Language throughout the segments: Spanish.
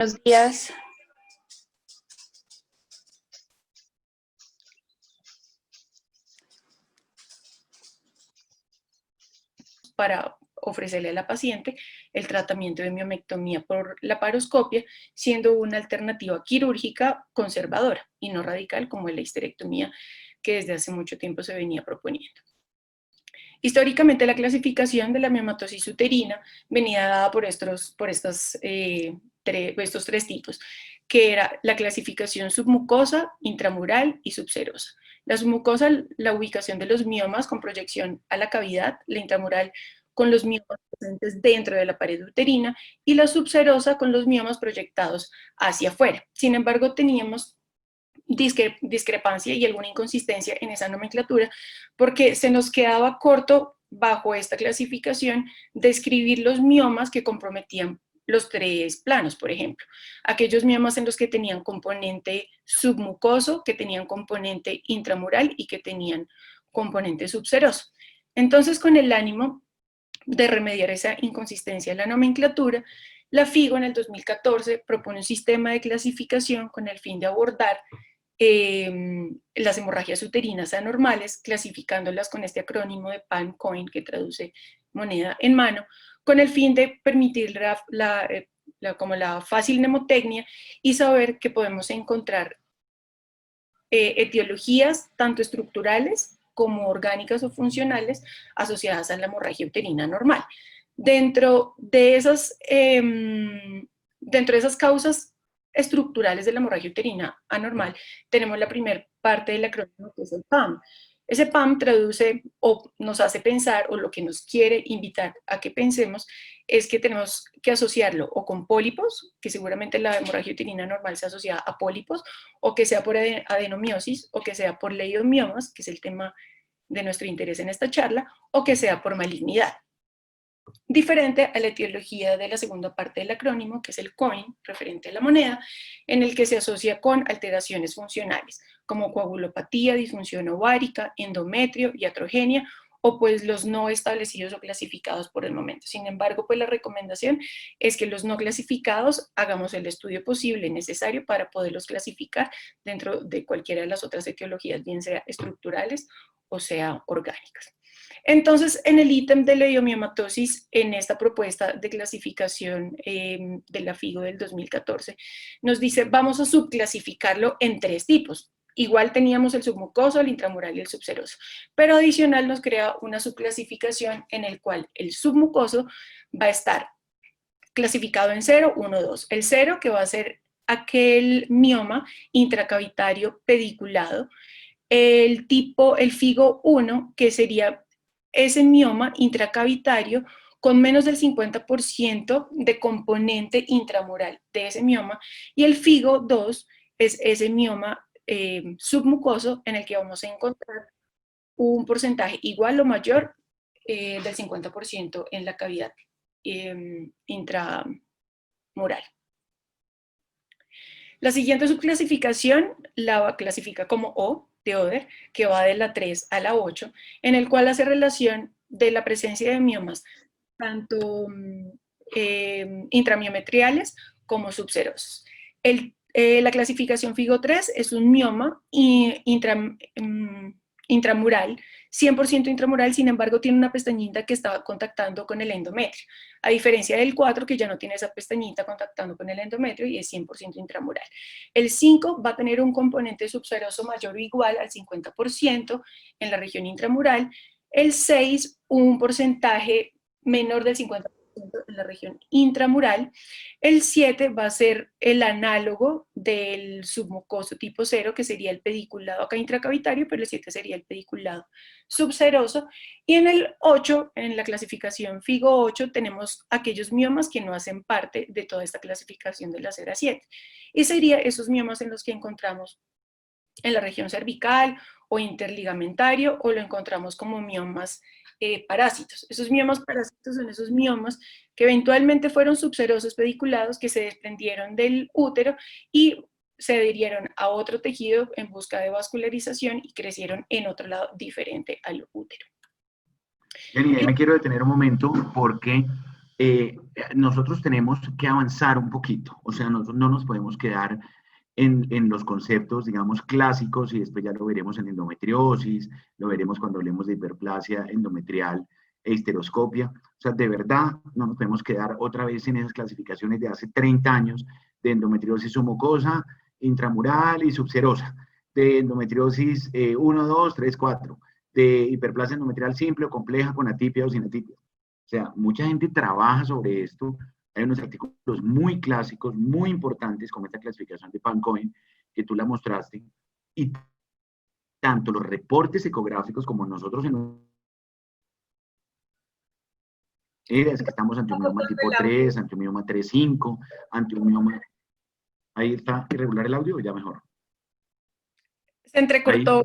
Buenos días. Para ofrecerle a la paciente el tratamiento de miomectomía por laparoscopia, siendo una alternativa quirúrgica conservadora y no radical como es la histerectomía que desde hace mucho tiempo se venía proponiendo. Históricamente la clasificación de la miomatosis uterina venía dada por estos tres tipos, que era la clasificación submucosa, intramural y subserosa. La submucosa, la ubicación de los miomas con proyección a la cavidad, la intramural con los miomas presentes dentro de la pared uterina y la subserosa con los miomas proyectados hacia afuera. Sin embargo, teníamos discrepancia y alguna inconsistencia en esa nomenclatura, porque se nos quedaba corto bajo esta clasificación describir los miomas que comprometían los tres planos, por ejemplo. Aquellos miomas en los que tenían componente submucoso, que tenían componente intramural y que tenían componente subseroso. Entonces, con el ánimo de remediar esa inconsistencia en la nomenclatura, la FIGO en el 2014 propone un sistema de clasificación con el fin de abordar las hemorragias uterinas anormales, clasificándolas con este acrónimo de PAN-COIN, que traduce moneda en mano, con el fin de permitir como la fácil mnemotecnia y saber que podemos encontrar etiologías tanto estructurales como orgánicas o funcionales asociadas a la hemorragia uterina normal. Dentro de esas causas estructurales de la hemorragia uterina anormal, tenemos la primera parte del acrónimo, que es el PAM. Ese PAM traduce o nos hace pensar, o lo que nos quiere invitar a que pensemos, es que tenemos que asociarlo o con pólipos, que seguramente la hemorragia uterina normal se asocia a pólipos, o que sea por adenomiosis, o que sea por leiomiomas, que es el tema de nuestro interés en esta charla, o que sea por malignidad. Diferente a la etiología de la segunda parte del acrónimo, que es el COIN, referente a la moneda, en el que se asocia con alteraciones funcionales, como coagulopatía, disfunción ovárica, endometrio, iatrogenia, o pues los no establecidos o clasificados por el momento. Sin embargo, pues la recomendación es que los no clasificados hagamos el estudio posible necesario para poderlos clasificar dentro de cualquiera de las otras etiologías, bien sea estructurales o sea orgánicas. Entonces, en el ítem de leiomiomatosis, en esta propuesta de clasificación de la FIGO del 2014, nos dice, vamos a subclasificarlo en tres tipos. Igual teníamos el submucoso, el intramural y el subseroso, pero adicional nos crea una subclasificación en el cual el submucoso va a estar clasificado en 0, 1, 2. El 0, que va a ser aquel mioma intracavitario pediculado, el FIGO 1, que sería ese mioma intracavitario con menos del 50% de componente intramural de ese mioma, y el FIGO 2 es ese mioma submucoso en el que vamos a encontrar un porcentaje igual o mayor del 50% en la cavidad intramural. La siguiente subclasificación la clasifica como O, de Oder, que va de la 3 a la 8, en el cual hace relación de la presencia de miomas, tanto intramiometriales como subserosos. La clasificación FIGO 3 es un mioma intramural, 100% intramural, sin embargo tiene una pestañita que está contactando con el endometrio, a diferencia del 4, que ya no tiene esa pestañita contactando con el endometrio y es 100% intramural. El 5 va a tener un componente subseroso mayor o igual al 50% en la región intramural, el 6 un porcentaje menor del 50% en la región intramural, el 7 va a ser el análogo del submucoso tipo 0, que sería el pediculado acá intracavitario, pero el 7 sería el pediculado subseroso, y en el 8, en la clasificación FIGO 8, tenemos aquellos miomas que no hacen parte de toda esta clasificación de la 0 a 7, y serían esos miomas en los que encontramos en la región cervical o interligamentario, o lo encontramos como miomas parásitos. Esos miomas parásitos son esos miomas que eventualmente fueron subserosos pediculados, que se desprendieron del útero y se adhirieron a otro tejido en busca de vascularización y crecieron en otro lado diferente al útero. Jenny, ahí me quiero detener un momento porque nosotros tenemos que avanzar un poquito, o sea, nosotros no nos podemos quedar en los conceptos, digamos, clásicos, y después ya lo veremos en endometriosis, lo veremos cuando hablemos de hiperplasia endometrial e histeroscopia. O sea, de verdad, no nos podemos quedar otra vez en esas clasificaciones de hace 30 años de endometriosis submucosa, intramural y subserosa, de endometriosis 1, 2, 3, 4, de hiperplasia endometrial simple o compleja con atipia o sin atipia. O sea, mucha gente trabaja sobre esto. Hay unos artículos muy clásicos, muy importantes, como esta clasificación de Pancoin, que tú la mostraste, y tanto los reportes ecográficos como nosotros es que estamos ante un mioma tipo 3, ante un mioma 3-5, ante un mioma... Ahí está irregular el audio, ya mejor. Se entrecortó. Ahí.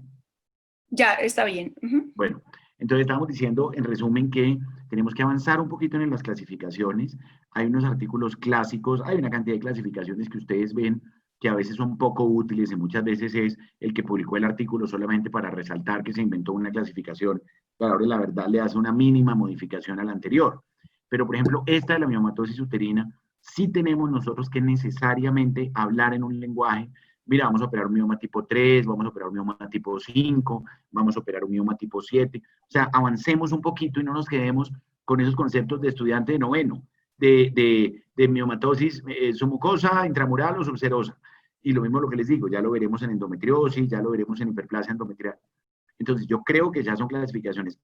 Ya, está bien. Bueno, entonces estábamos diciendo en resumen que tenemos que avanzar un poquito en las clasificaciones. Hay unos artículos clásicos, hay una cantidad de clasificaciones que ustedes ven que a veces son poco útiles y muchas veces es el que publicó el artículo solamente para resaltar que se inventó una clasificación, pero ahora la verdad le hace una mínima modificación a la anterior. Pero por ejemplo, esta de la miomatosis uterina, sí tenemos nosotros que necesariamente hablar en un lenguaje. Mira, vamos a operar un mioma tipo 3, vamos a operar un mioma tipo 5, vamos a operar un mioma tipo 7. O sea, avancemos un poquito y no nos quedemos con esos conceptos de estudiante de noveno, de miomatosis submucosa, intramural o subserosa. Y lo mismo lo que les digo, ya lo veremos en endometriosis, ya lo veremos en hiperplasia endometrial. Entonces, yo creo que ya son clasificaciones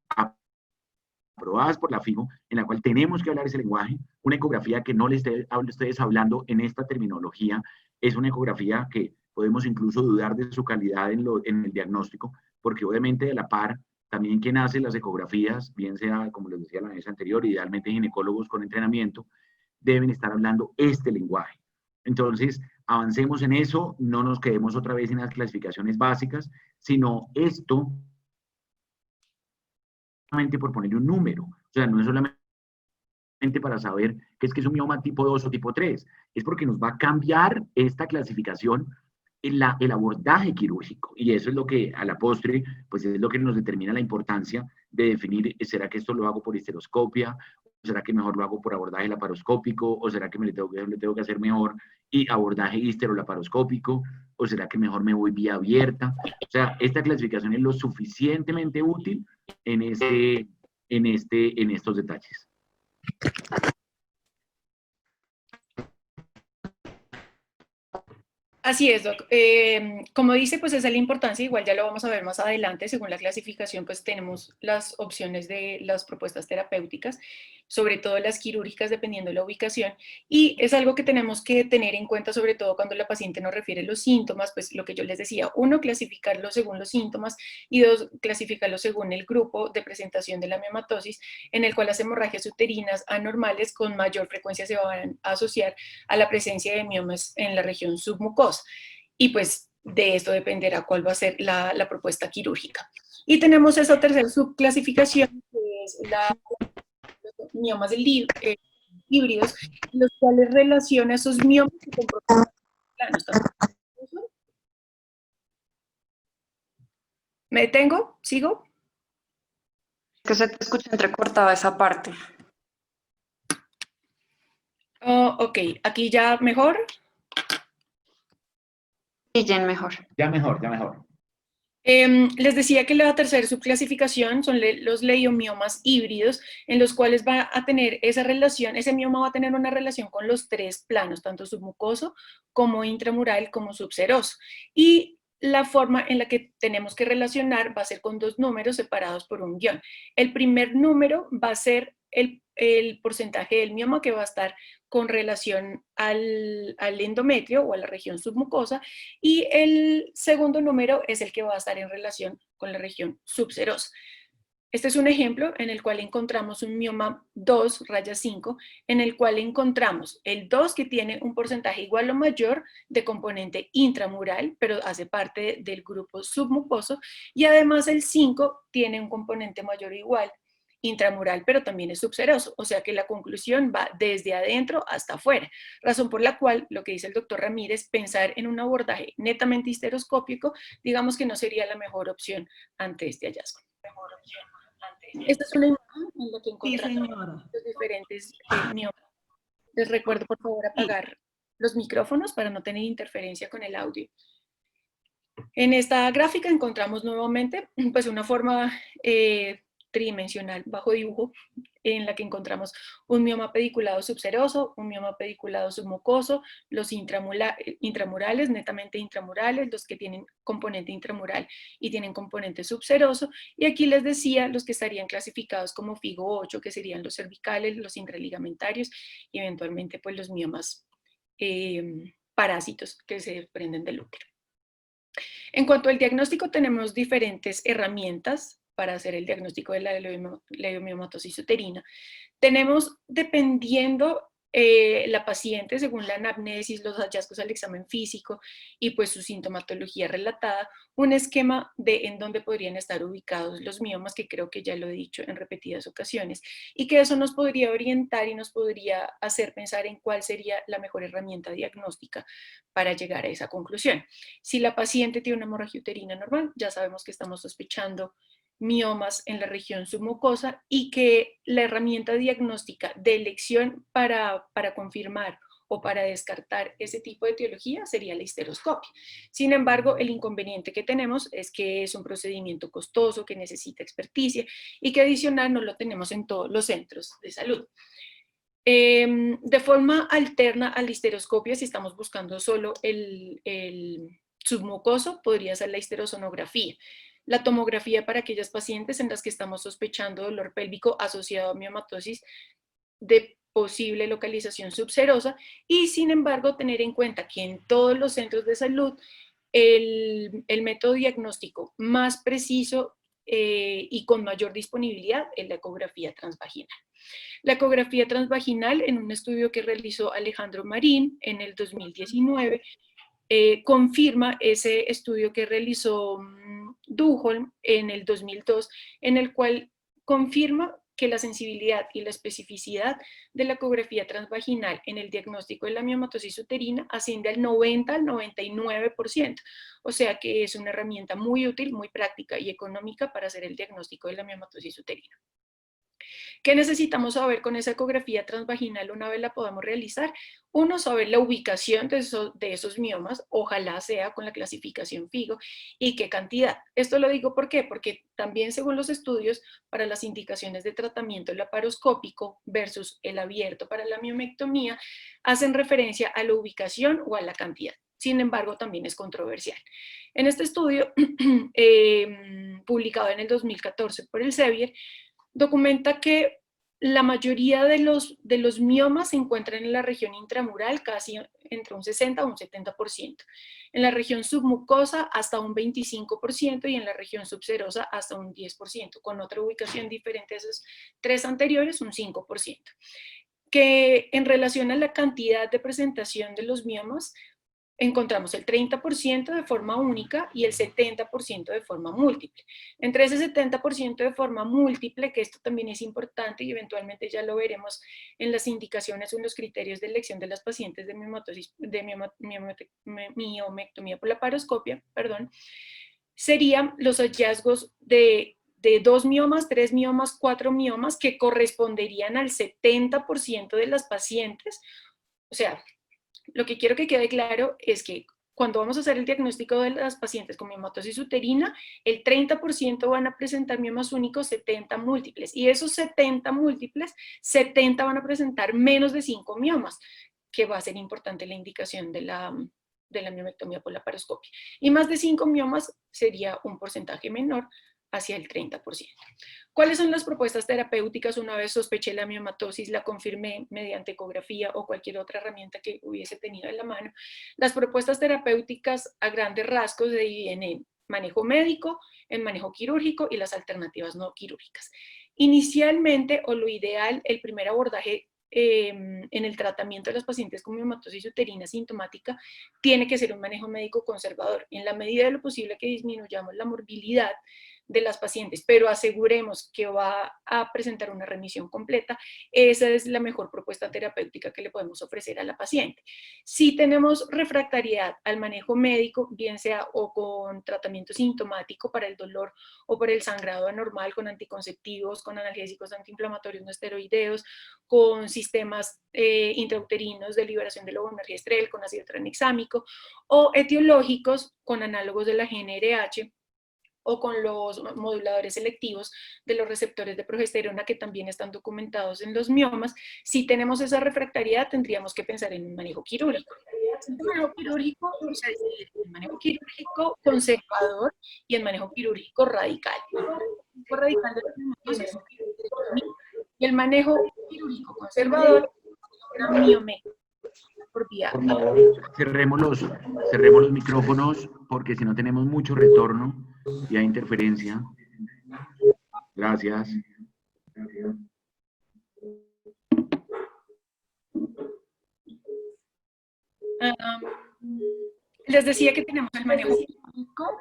aprobadas por la FIGO, en la cual tenemos que hablar ese lenguaje. Una ecografía que no les esté ustedes hablando en esta terminología es una ecografía que podemos incluso dudar de su calidad en el diagnóstico, porque obviamente de la par, también quien hace las ecografías, bien sea, como les decía la vez anterior, idealmente ginecólogos con entrenamiento, deben estar hablando este lenguaje. Entonces, avancemos en eso, no nos quedemos otra vez en las clasificaciones básicas, sino esto por ponerle un número. O sea, no es solamente para saber qué es que es un mioma tipo 2 o tipo 3, es porque nos va a cambiar esta clasificación el abordaje quirúrgico. Y eso es lo que a la postre, pues es lo que nos determina la importancia de definir, ¿será que esto lo hago por histeroscopia? ¿Será que mejor lo hago por abordaje laparoscópico? ¿O será que le tengo que hacer mejor y abordaje histerolaparoscópico? ¿O será que mejor me voy vía abierta? O sea, esta clasificación es lo suficientemente útil en estos detalles. Así es, Doc. Como dice, pues esa es la importancia, igual ya lo vamos a ver más adelante, según la clasificación, pues tenemos las opciones de las propuestas terapéuticas, sobre todo las quirúrgicas, dependiendo de la ubicación, y es algo que tenemos que tener en cuenta, sobre todo cuando la paciente nos refiere los síntomas, pues lo que yo les decía, uno, clasificarlo según los síntomas, y dos, clasificarlo según el grupo de presentación de la miomatosis, en el cual las hemorragias uterinas anormales con mayor frecuencia se van a asociar a la presencia de miomas en la región submucosa. Y pues de esto dependerá cuál va a ser la propuesta quirúrgica. Y tenemos esa tercera subclasificación, que es los miomas híbridos, los cuales relacionan esos miomas con proteínas planos. ¿Me detengo? ¿Sigo? Que se te escucha entrecortada esa parte. Oh, ok, aquí ya mejor. Sí, Jen, mejor. Ya mejor, ya mejor. Les decía que la tercera subclasificación son los leiomiomas híbridos, en los cuales va a tener esa relación, ese mioma va a tener una relación con los tres planos, tanto submucoso como intramural como subseroso. Y la forma en la que tenemos que relacionar va a ser con dos números separados por un guión. El primer número va a ser el porcentaje del mioma que va a estar con relación al endometrio o a la región submucosa, y el segundo número es el que va a estar en relación con la región subserosa. Este es un ejemplo en el cual encontramos un mioma 2, raya 5, en el cual encontramos el 2 que tiene un porcentaje igual o mayor de componente intramural, pero hace parte del grupo submucoso, y además el 5 tiene un componente mayor o igual intramural, pero también es subseroso, o sea que la conclusión va desde adentro hasta afuera, razón por la cual lo que dice el doctor Ramírez, pensar en un abordaje netamente histeroscópico, digamos que no sería la mejor opción ante este hallazgo. Esta es una imagen en la que Sí, encontramos señora. los diferentes miomas. Les recuerdo, por favor, apagar los micrófonos para no tener interferencia con el audio. En esta gráfica encontramos nuevamente pues, una forma tridimensional bajo dibujo en la que encontramos un mioma pediculado subseroso, un mioma pediculado submucoso, los intramurales, netamente intramurales, los que tienen componente intramural y tienen componente subseroso, y aquí les decía los que estarían clasificados como FIGO 8, que serían los cervicales, los intraligamentarios y eventualmente pues los miomas parásitos que se desprenden del útero. En cuanto al diagnóstico, tenemos diferentes herramientas para hacer el diagnóstico de la leiomiomatosis uterina. Tenemos, dependiendo la paciente, según la anamnesis, los hallazgos al examen físico y pues su sintomatología relatada, un esquema de en dónde podrían estar ubicados los miomas, que creo que ya lo he dicho en repetidas ocasiones, y que eso nos podría orientar y nos podría hacer pensar en cuál sería la mejor herramienta diagnóstica para llegar a esa conclusión. Si la paciente tiene una hemorragia uterina normal, ya sabemos que estamos sospechando miomas en la región submucosa y que la herramienta diagnóstica de elección para confirmar o para descartar ese tipo de etiología sería la histeroscopia. Sin embargo, el inconveniente que tenemos es que es un procedimiento costoso, que necesita experticia y que adicional no lo tenemos en todos los centros de salud. De forma alterna a la histeroscopia, si estamos buscando solo el submucoso, podría ser la histerosonografía. La tomografía para aquellas pacientes en las que estamos sospechando dolor pélvico asociado a miomatosis de posible localización subserosa, y sin embargo tener en cuenta que en todos los centros de salud el método diagnóstico más preciso y con mayor disponibilidad es la ecografía transvaginal. La ecografía transvaginal, en un estudio que realizó Alejandro Marín en el 2019, confirma ese estudio que realizó Duholm en el 2002, en el cual confirma que la sensibilidad y la especificidad de la ecografía transvaginal en el diagnóstico de la miomatosis uterina asciende al 90 al 99%, o sea que es una herramienta muy útil, muy práctica y económica para hacer el diagnóstico de la miomatosis uterina. ¿Qué necesitamos saber con esa ecografía transvaginal una vez la podamos realizar? Uno, saber la ubicación de esos miomas, ojalá sea con la clasificación FIGO, y qué cantidad. Esto lo digo ¿por qué? Porque también según los estudios, para las indicaciones de tratamiento laparoscópico versus el abierto para la miomectomía, hacen referencia a la ubicación o a la cantidad. Sin embargo, también es controversial. En este estudio, publicado en el 2014 por el Sevier, documenta que la mayoría de los miomas se encuentran en la región intramural, casi entre un 60 o un 70%. En la región submucosa hasta un 25% y en la región subserosa hasta un 10%, con otra ubicación diferente a esos tres anteriores, un 5%. Que en relación a la cantidad de presentación de los miomas, encontramos el 30% de forma única y el 70% de forma múltiple. Entre ese 70% de forma múltiple, que esto también es importante y eventualmente ya lo veremos en las indicaciones o en los criterios de elección de las pacientes de miomectomía por laparoscopia, serían los hallazgos de 2 miomas, 3 miomas, 4 miomas, que corresponderían al 70% de las pacientes. O sea, lo que quiero que quede claro es que cuando vamos a hacer el diagnóstico de las pacientes con miomatosis uterina, el 30% van a presentar miomas únicos, 70 múltiples. Y esos 70 múltiples, 70 van a presentar menos de 5 miomas, que va a ser importante la indicación de la miomectomía por laparoscopia. Y más de 5 miomas sería un porcentaje menor, hacia el 30%. ¿Cuáles son las propuestas terapéuticas? Una vez sospeché la miomatosis, la confirmé mediante ecografía o cualquier otra herramienta que hubiese tenido en la mano. Las propuestas terapéuticas a grandes rasgos se dividen en manejo médico, en manejo quirúrgico y las alternativas no quirúrgicas. Inicialmente, o lo ideal, el primer abordaje en el tratamiento de los pacientes con miomatosis uterina sintomática tiene que ser un manejo médico conservador. En la medida de lo posible que disminuyamos la morbilidad de las pacientes, pero aseguremos que va a presentar una remisión completa, esa es la mejor propuesta terapéutica que le podemos ofrecer a la paciente. Si tenemos refractariedad al manejo médico, bien sea o con tratamiento sintomático para el dolor o por el sangrado anormal, con anticonceptivos, con analgésicos antiinflamatorios no esteroideos, con sistemas intrauterinos de liberación del levonorgestrel, con ácido tranexámico, o etiológicos con análogos de la GnRH, o con los moduladores selectivos de los receptores de progesterona que también están documentados en los miomas. Si tenemos esa refractariedad, tendríamos que pensar en un manejo quirúrgico. El manejo quirúrgico se divide en manejo quirúrgico conservador y el manejo quirúrgico radical. El manejo radical de los neumáticos es y el manejo quirúrgico conservador es una miomectomía por vía. Por favor, cerremos los micrófonos porque si no tenemos mucho retorno y hay interferencia. Gracias. Les decía que tenemos el manejo quirúrgico.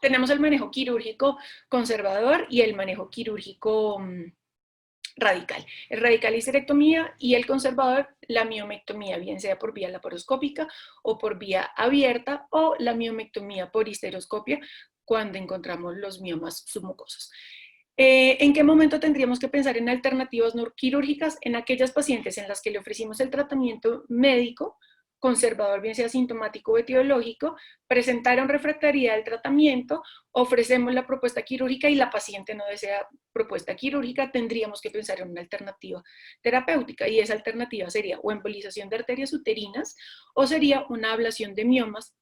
Tenemos el manejo quirúrgico conservador y el manejo quirúrgico radical. El radical es histerectomía y el conservador la miomectomía, bien sea por vía laparoscópica o por vía abierta, o la miomectomía por histeroscopia cuando encontramos los miomas submucosos. ¿En qué momento tendríamos que pensar en alternativas no quirúrgicas? En aquellas pacientes en las que le ofrecimos el tratamiento médico conservador, bien sea sintomático o etiológico, presentaron refractariedad al tratamiento, ofrecemos la propuesta quirúrgica y la paciente no desea propuesta quirúrgica, tendríamos que pensar en una alternativa terapéutica, y esa alternativa sería o embolización de arterias uterinas o sería una ablación de miomas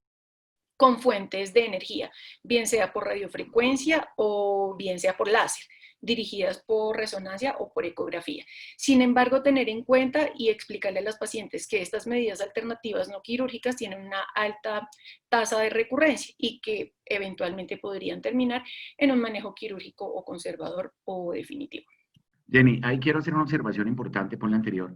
con fuentes de energía, bien sea por radiofrecuencia o bien sea por láser, dirigidas por resonancia o por ecografía. Sin embargo, tener en cuenta y explicarle a las pacientes que estas medidas alternativas no quirúrgicas tienen una alta tasa de recurrencia y que eventualmente podrían terminar en un manejo quirúrgico o conservador o definitivo. Jenny, ahí quiero hacer una observación importante por la anterior,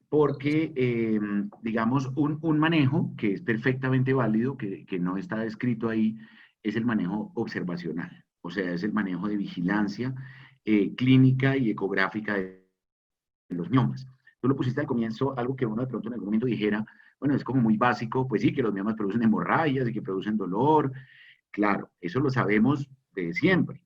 porque, digamos, un manejo que es perfectamente válido, que no está descrito ahí, es el manejo observacional, o sea, es el manejo de vigilancia clínica y ecográfica de los miomas. Tú lo pusiste al comienzo, algo que uno de pronto en algún momento dijera, bueno, es como muy básico, pues sí, que los miomas producen hemorragias y que producen dolor, claro, eso lo sabemos de siempre.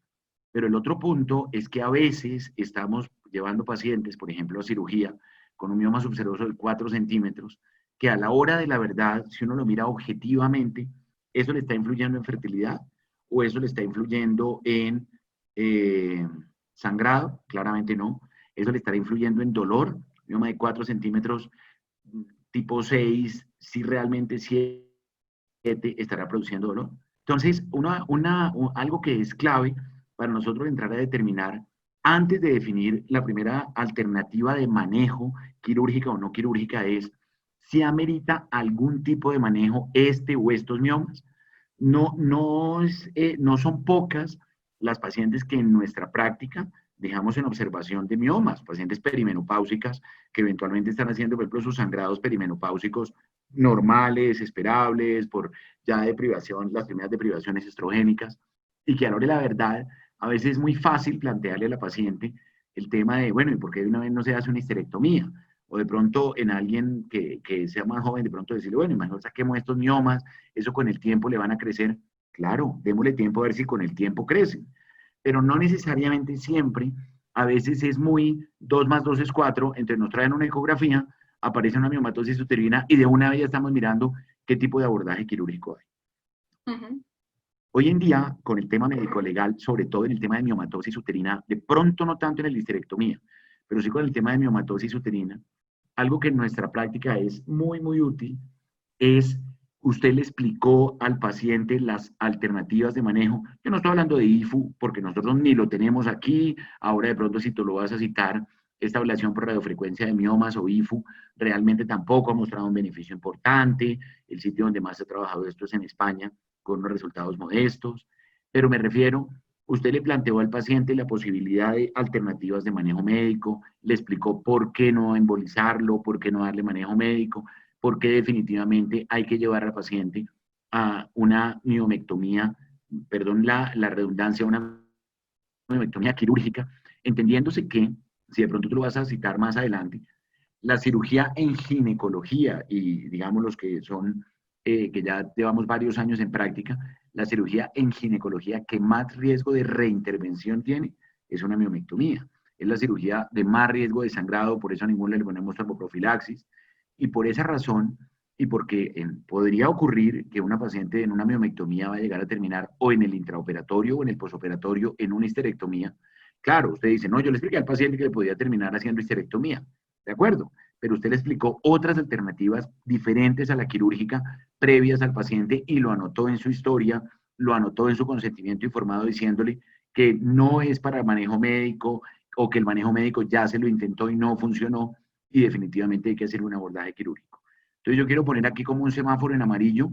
Pero el otro punto es que a veces estamos llevando pacientes, por ejemplo, a cirugía, con un mioma subseroso de 4 centímetros, que a la hora de la verdad, si uno lo mira objetivamente, eso le está influyendo en fertilidad o eso le está influyendo en sangrado, claramente no. Eso le estará influyendo en dolor, mioma de 4 centímetros tipo 6, si realmente 7 estará produciendo dolor. Entonces, algo que es clave para nosotros entrar a determinar, antes de definir la primera alternativa de manejo, quirúrgica o no quirúrgica, es si amerita algún tipo de manejo este o estos miomas. No son pocas las pacientes que en nuestra práctica dejamos en observación de miomas, pacientes perimenopáusicas que eventualmente están haciendo, por ejemplo, sus sangrados perimenopáusicos normales, esperables, por ya deprivación, las primeras deprivaciones estrogénicas, y que a la hora de la verdad, a veces es muy fácil plantearle a la paciente el tema de, bueno, ¿y por qué de una vez no se hace una histerectomía? O de pronto en alguien que sea más joven, de pronto decirle, bueno, mejor saquemos estos miomas, eso con el tiempo le van a crecer. Claro, démosle tiempo a ver si con el tiempo crecen, pero no necesariamente siempre. A veces es muy 2 más 2 es 4, entonces nos traen una ecografía, aparece una miomatosis uterina y de una vez ya estamos mirando qué tipo de abordaje quirúrgico hay. Hoy en día, con el tema médico-legal, sobre todo en el tema de miomatosis uterina, de pronto no tanto en la histerectomía, pero sí con el tema de miomatosis uterina, algo que en nuestra práctica es muy, muy útil es, usted le explicó al paciente las alternativas de manejo. Yo no estoy hablando de IFU, porque nosotros ni lo tenemos aquí. Ahora de pronto si tú lo vas a citar, esta ablación por radiofrecuencia de miomas o IFU realmente tampoco ha mostrado un beneficio importante. El sitio donde más se ha trabajado esto es en España, con unos resultados modestos. Pero me refiero, usted le planteó al paciente la posibilidad de alternativas de manejo médico, le explicó por qué no embolizarlo, por qué no darle manejo médico, por qué definitivamente hay que llevar al paciente a una miomectomía, perdón la redundancia, una miomectomía quirúrgica, entendiéndose que, si de pronto tú lo vas a citar más adelante, la cirugía en ginecología, y digamos los que son, que ya llevamos varios años en práctica, la cirugía en ginecología que más riesgo de reintervención tiene es una miomectomía. Es la cirugía de más riesgo de sangrado, por eso a ninguno le ponemos torboprofilaxis, y por esa razón, y porque podría ocurrir que una paciente en una miomectomía va a llegar a terminar o en el intraoperatorio o en el posoperatorio en una histerectomía. Claro, usted dice, no, yo le expliqué al paciente que le podía terminar haciendo histerectomía. ¿De acuerdo? Pero usted le explicó otras alternativas diferentes a la quirúrgica previas al paciente y lo anotó en su historia, lo anotó en su consentimiento informado diciéndole que no es para manejo médico o que el manejo médico ya se lo intentó y no funcionó y definitivamente hay que hacer un abordaje quirúrgico. Entonces yo quiero poner aquí como un semáforo en amarillo.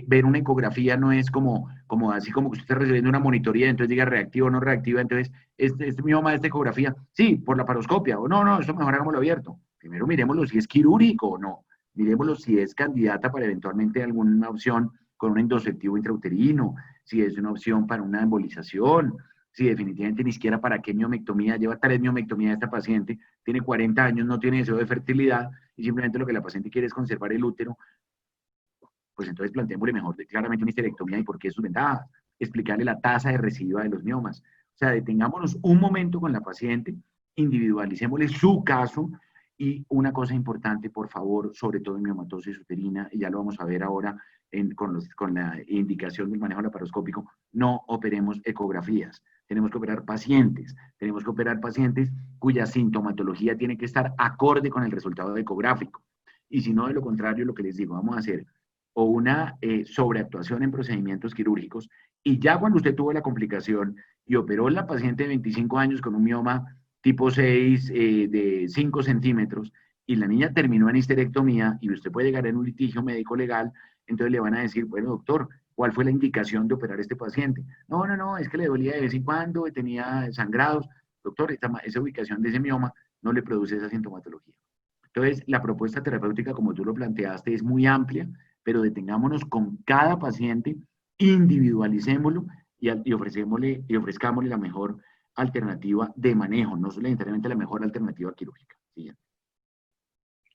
Ver una ecografía no es como así como que usted está recibiendo una monitoría, entonces diga reactiva o no reactiva, entonces este mioma de esta ecografía, sí, por la paroscopia, o no, esto mejor hagámoslo abierto. Primero miremoslo si es quirúrgico o no, miremoslo si es candidata para eventualmente alguna opción con un endosectivo intrauterino, si es una opción para una embolización, si definitivamente ni siquiera para qué miomectomía, lleva 3 miomectomías esta paciente, tiene 40 años, no tiene deseo de fertilidad y simplemente lo que la paciente quiere es conservar el útero, pues entonces planteémosle mejor claramente una histerectomía y por qué sus ventajas, explicarle la tasa de recidiva de los miomas. O sea, detengámonos un momento con la paciente, individualicémosle su caso y una cosa importante, por favor, sobre todo en miomatosis uterina, y ya lo vamos a ver ahora con la indicación del manejo laparoscópico, no operemos ecografías. Tenemos que operar pacientes cuya sintomatología tiene que estar acorde con el resultado ecográfico. Y si no, de lo contrario, lo que les digo, vamos a hacer o una sobreactuación en procedimientos quirúrgicos, y ya cuando usted tuvo la complicación y operó la paciente de 25 años con un mioma tipo 6 de 5 centímetros, y la niña terminó en histerectomía, y usted puede llegar en un litigio médico legal, entonces le van a decir, bueno, doctor, ¿cuál fue la indicación de operar a este paciente? No, es que le dolía de vez en cuando, tenía sangrados. Doctor, esa ubicación de ese mioma no le produce esa sintomatología. Entonces, la propuesta terapéutica, como tú lo planteaste, es muy amplia, pero detengámonos con cada paciente, individualicémoslo y ofrezcámosle la mejor alternativa de manejo, no necesariamente la mejor alternativa quirúrgica. Siguiente.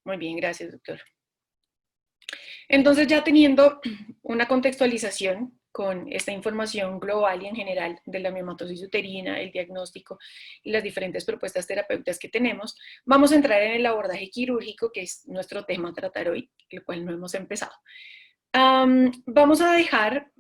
Muy bien, gracias, doctor. Entonces, ya teniendo una contextualización con esta información global y en general de la miomatosis uterina, el diagnóstico y las diferentes propuestas terapéuticas que tenemos, vamos a entrar en el abordaje quirúrgico, que es nuestro tema a tratar hoy, el cual no hemos empezado. Vamos a dejar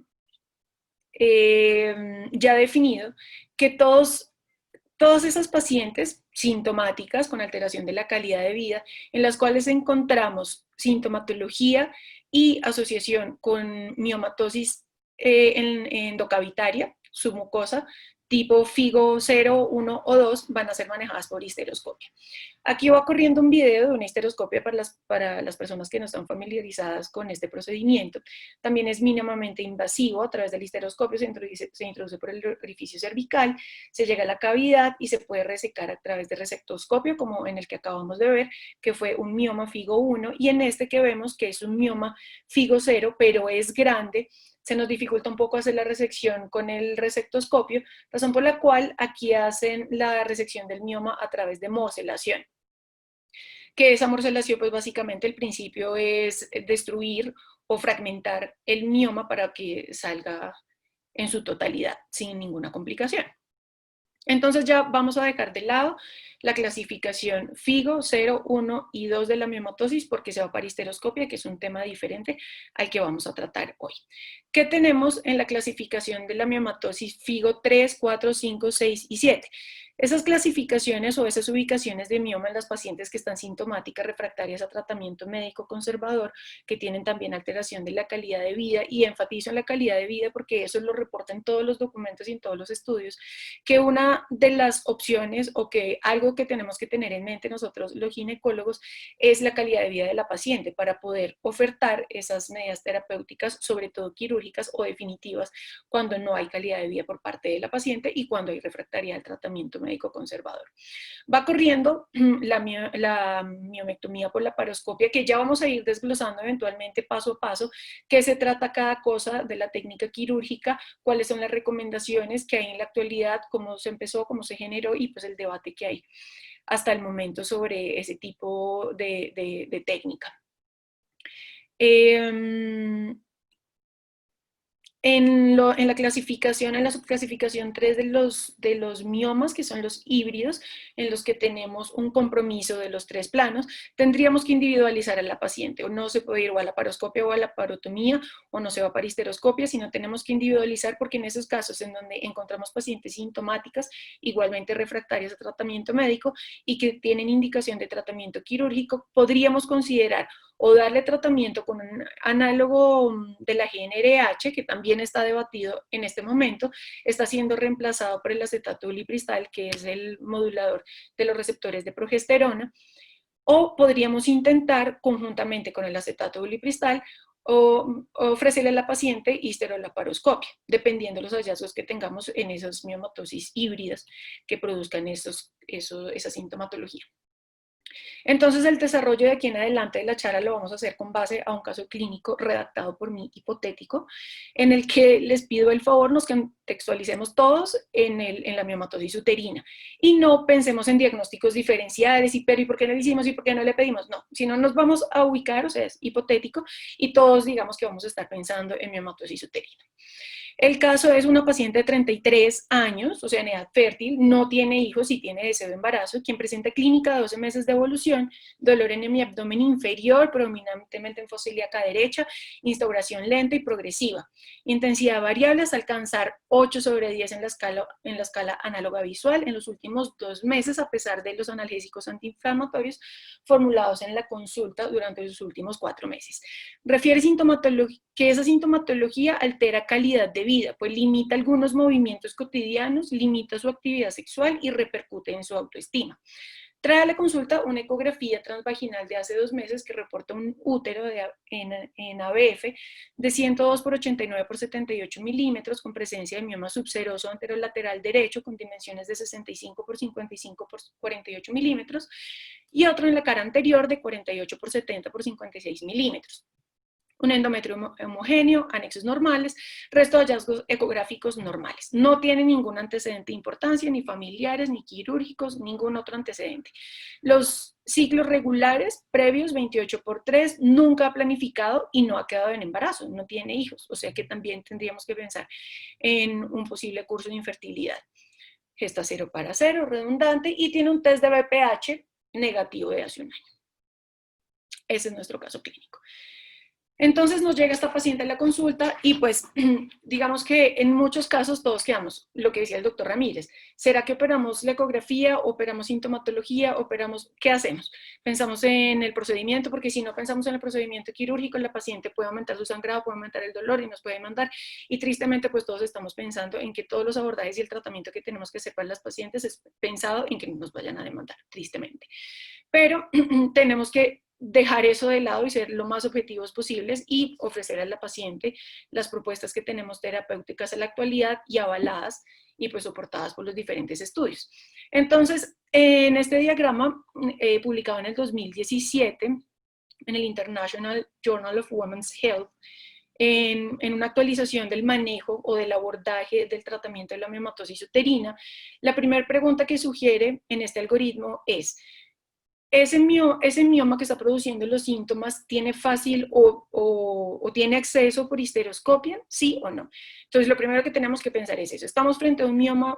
ya definido que todas esas pacientes sintomáticas con alteración de la calidad de vida, en las cuales encontramos sintomatología y asociación con miomatosis endocavitaria, submucosa, tipo FIGO 0, 1 o 2, van a ser manejadas por histeroscopia. Aquí va corriendo un video de una histeroscopia para las personas que no están familiarizadas con este procedimiento. También es mínimamente invasivo. A través del histeroscopio se introduce por el orificio cervical, se llega a la cavidad y se puede resecar a través de resectoscopio, como en el que acabamos de ver, que fue un mioma FIGO 1, y en este que vemos que es un mioma FIGO 0, pero es grande. Se nos dificulta un poco hacer la resección con el resectoscopio, razón por la cual aquí hacen la resección del mioma a través de morcelación. Que esa morcelación, pues básicamente el principio es destruir o fragmentar el mioma para que salga en su totalidad sin ninguna complicación. Entonces ya vamos a dejar de lado la clasificación FIGO 0, 1 y 2 de la miomatosis porque se va para histeroscopia, que es un tema diferente al que vamos a tratar hoy. ¿Qué tenemos en la clasificación de la miomatosis FIGO 3, 4, 5, 6 y 7? Esas clasificaciones o esas ubicaciones de mioma en las pacientes que están sintomáticas refractarias a tratamiento médico conservador, que tienen también alteración de la calidad de vida, y enfatizo en la calidad de vida porque eso lo reportan todos los documentos y en todos los estudios, que una de las opciones o que algo que tenemos que tener en mente nosotros los ginecólogos es la calidad de vida de la paciente para poder ofertar esas medidas terapéuticas, sobre todo quirúrgicas o definitivas, cuando no hay calidad de vida por parte de la paciente y cuando hay refractariedad al tratamiento médico conservador. Va corriendo la miomectomía por laparoscopia, que ya vamos a ir desglosando eventualmente paso a paso, qué se trata cada cosa de la técnica quirúrgica, cuáles son las recomendaciones que hay en la actualidad, cómo se empezó, cómo se generó y pues el debate que hay hasta el momento sobre ese tipo de técnica. En la clasificación, en la subclasificación 3 de los miomas, que son los híbridos, en los que tenemos un compromiso de los 3 planos, tendríamos que individualizar a la paciente, o no se puede ir o a la laparoscopia o a la laparotomía, o no se va para histeroscopia, sino tenemos que individualizar, porque en esos casos en donde encontramos pacientes sintomáticas, igualmente refractarias a tratamiento médico, y que tienen indicación de tratamiento quirúrgico, podríamos considerar o darle tratamiento con un análogo de la GnRH, que también está debatido en este momento, está siendo reemplazado por el acetato ulipristal, que es el modulador de los receptores de progesterona, o podríamos intentar conjuntamente con el acetato ulipristal o ofrecerle a la paciente histerolaparoscopia, dependiendo de los hallazgos que tengamos en esas miomatosis híbridas que produzcan esa sintomatología. Entonces, el desarrollo de aquí en adelante de la charla lo vamos a hacer con base a un caso clínico redactado por mí, hipotético, en el que les pido el favor nos contextualicemos todos en la miomatosis uterina y no pensemos en diagnósticos diferenciales y por qué no lo hicimos y por qué no le pedimos, no, sino nos vamos a ubicar, o sea, es hipotético y todos digamos que vamos a estar pensando en miomatosis uterina. El caso es una paciente de 33 años, o sea, en edad fértil, no tiene hijos y tiene deseo de embarazo, quien presenta clínica de 12 meses de evolución, dolor en mi abdomen inferior, predominantemente en fosa ilíaca derecha, instauración lenta y progresiva. Intensidad variable hasta alcanzar 8/10 en la escala análoga visual en los últimos 2 meses, a pesar de los analgésicos antiinflamatorios formulados en la consulta durante los últimos 4 meses. Refiere que esa sintomatología altera calidad de vida, pues limita algunos movimientos cotidianos, limita su actividad sexual y repercute en su autoestima. Trae a la consulta una ecografía transvaginal de hace 2 meses que reporta un útero en ABF de 102 por 89 por 78 milímetros con presencia de mioma subseroso anterolateral derecho con dimensiones de 65 por 55 por 48 milímetros y otro en la cara anterior de 48 por 70 por 56 milímetros. Un endometrio homogéneo, anexos normales, resto de hallazgos ecográficos normales. No tiene ningún antecedente de importancia, ni familiares, ni quirúrgicos, ningún otro antecedente. Los ciclos regulares previos, 28/3, nunca ha planificado y no ha quedado en embarazo, no tiene hijos, o sea que también tendríamos que pensar en un posible curso de infertilidad. Gesta 0/0, redundante, y tiene un test de BPH negativo de hace un año. Ese es nuestro caso clínico. Entonces nos llega esta paciente a la consulta y pues digamos que en muchos casos todos quedamos, lo que decía el doctor Ramírez, ¿será que operamos la ecografía, operamos sintomatología, qué hacemos? Pensamos en el procedimiento, porque si no pensamos en el procedimiento quirúrgico, la paciente puede aumentar su sangrado, puede aumentar el dolor y nos puede demandar, y tristemente pues todos estamos pensando en que todos los abordajes y el tratamiento que tenemos que hacer para las pacientes es pensado en que no nos vayan a demandar, tristemente. Pero tenemos que dejar eso de lado y ser lo más objetivos posibles y ofrecer a la paciente las propuestas que tenemos terapéuticas en la actualidad y avaladas y pues soportadas por los diferentes estudios. Entonces, en este diagrama publicado en el 2017 en el International Journal of Women's Health, en una actualización del manejo o del abordaje del tratamiento de la miomatosis uterina, la primera pregunta que sugiere en este algoritmo es: ¿ese mioma que está produciendo los síntomas tiene fácil o tiene acceso por histeroscopia? ¿Sí o no? Entonces, lo primero que tenemos que pensar es eso. ¿Estamos frente a un mioma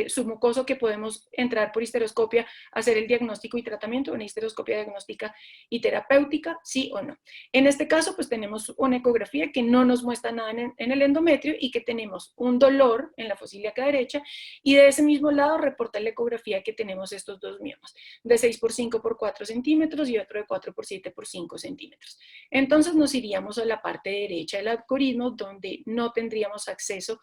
submucoso que podemos entrar por histeroscopia, hacer el diagnóstico y tratamiento, una histeroscopia diagnóstica y terapéutica? ¿Sí o no? En este caso, pues tenemos una ecografía que no nos muestra nada en el endometrio y que tenemos un dolor en la fosa ilíaca derecha, y de ese mismo lado reporta la ecografía que tenemos estos 2 miomas, de 6 por 5 por 4 centímetros y otro de 4 por 7 por 5 centímetros. Entonces nos iríamos a la parte derecha del algoritmo, donde no tendríamos acceso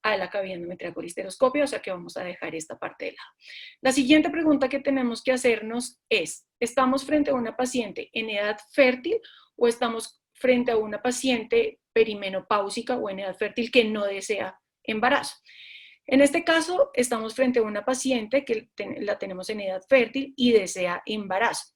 a la cavidad endometrial por histeroscopia, o sea que vamos a dejar esta parte de lado. La siguiente pregunta que tenemos que hacernos es: ¿estamos frente a una paciente en edad fértil o estamos frente a una paciente perimenopáusica o en edad fértil que no desea embarazo? En este caso, estamos frente a una paciente que la tenemos en edad fértil y desea embarazo.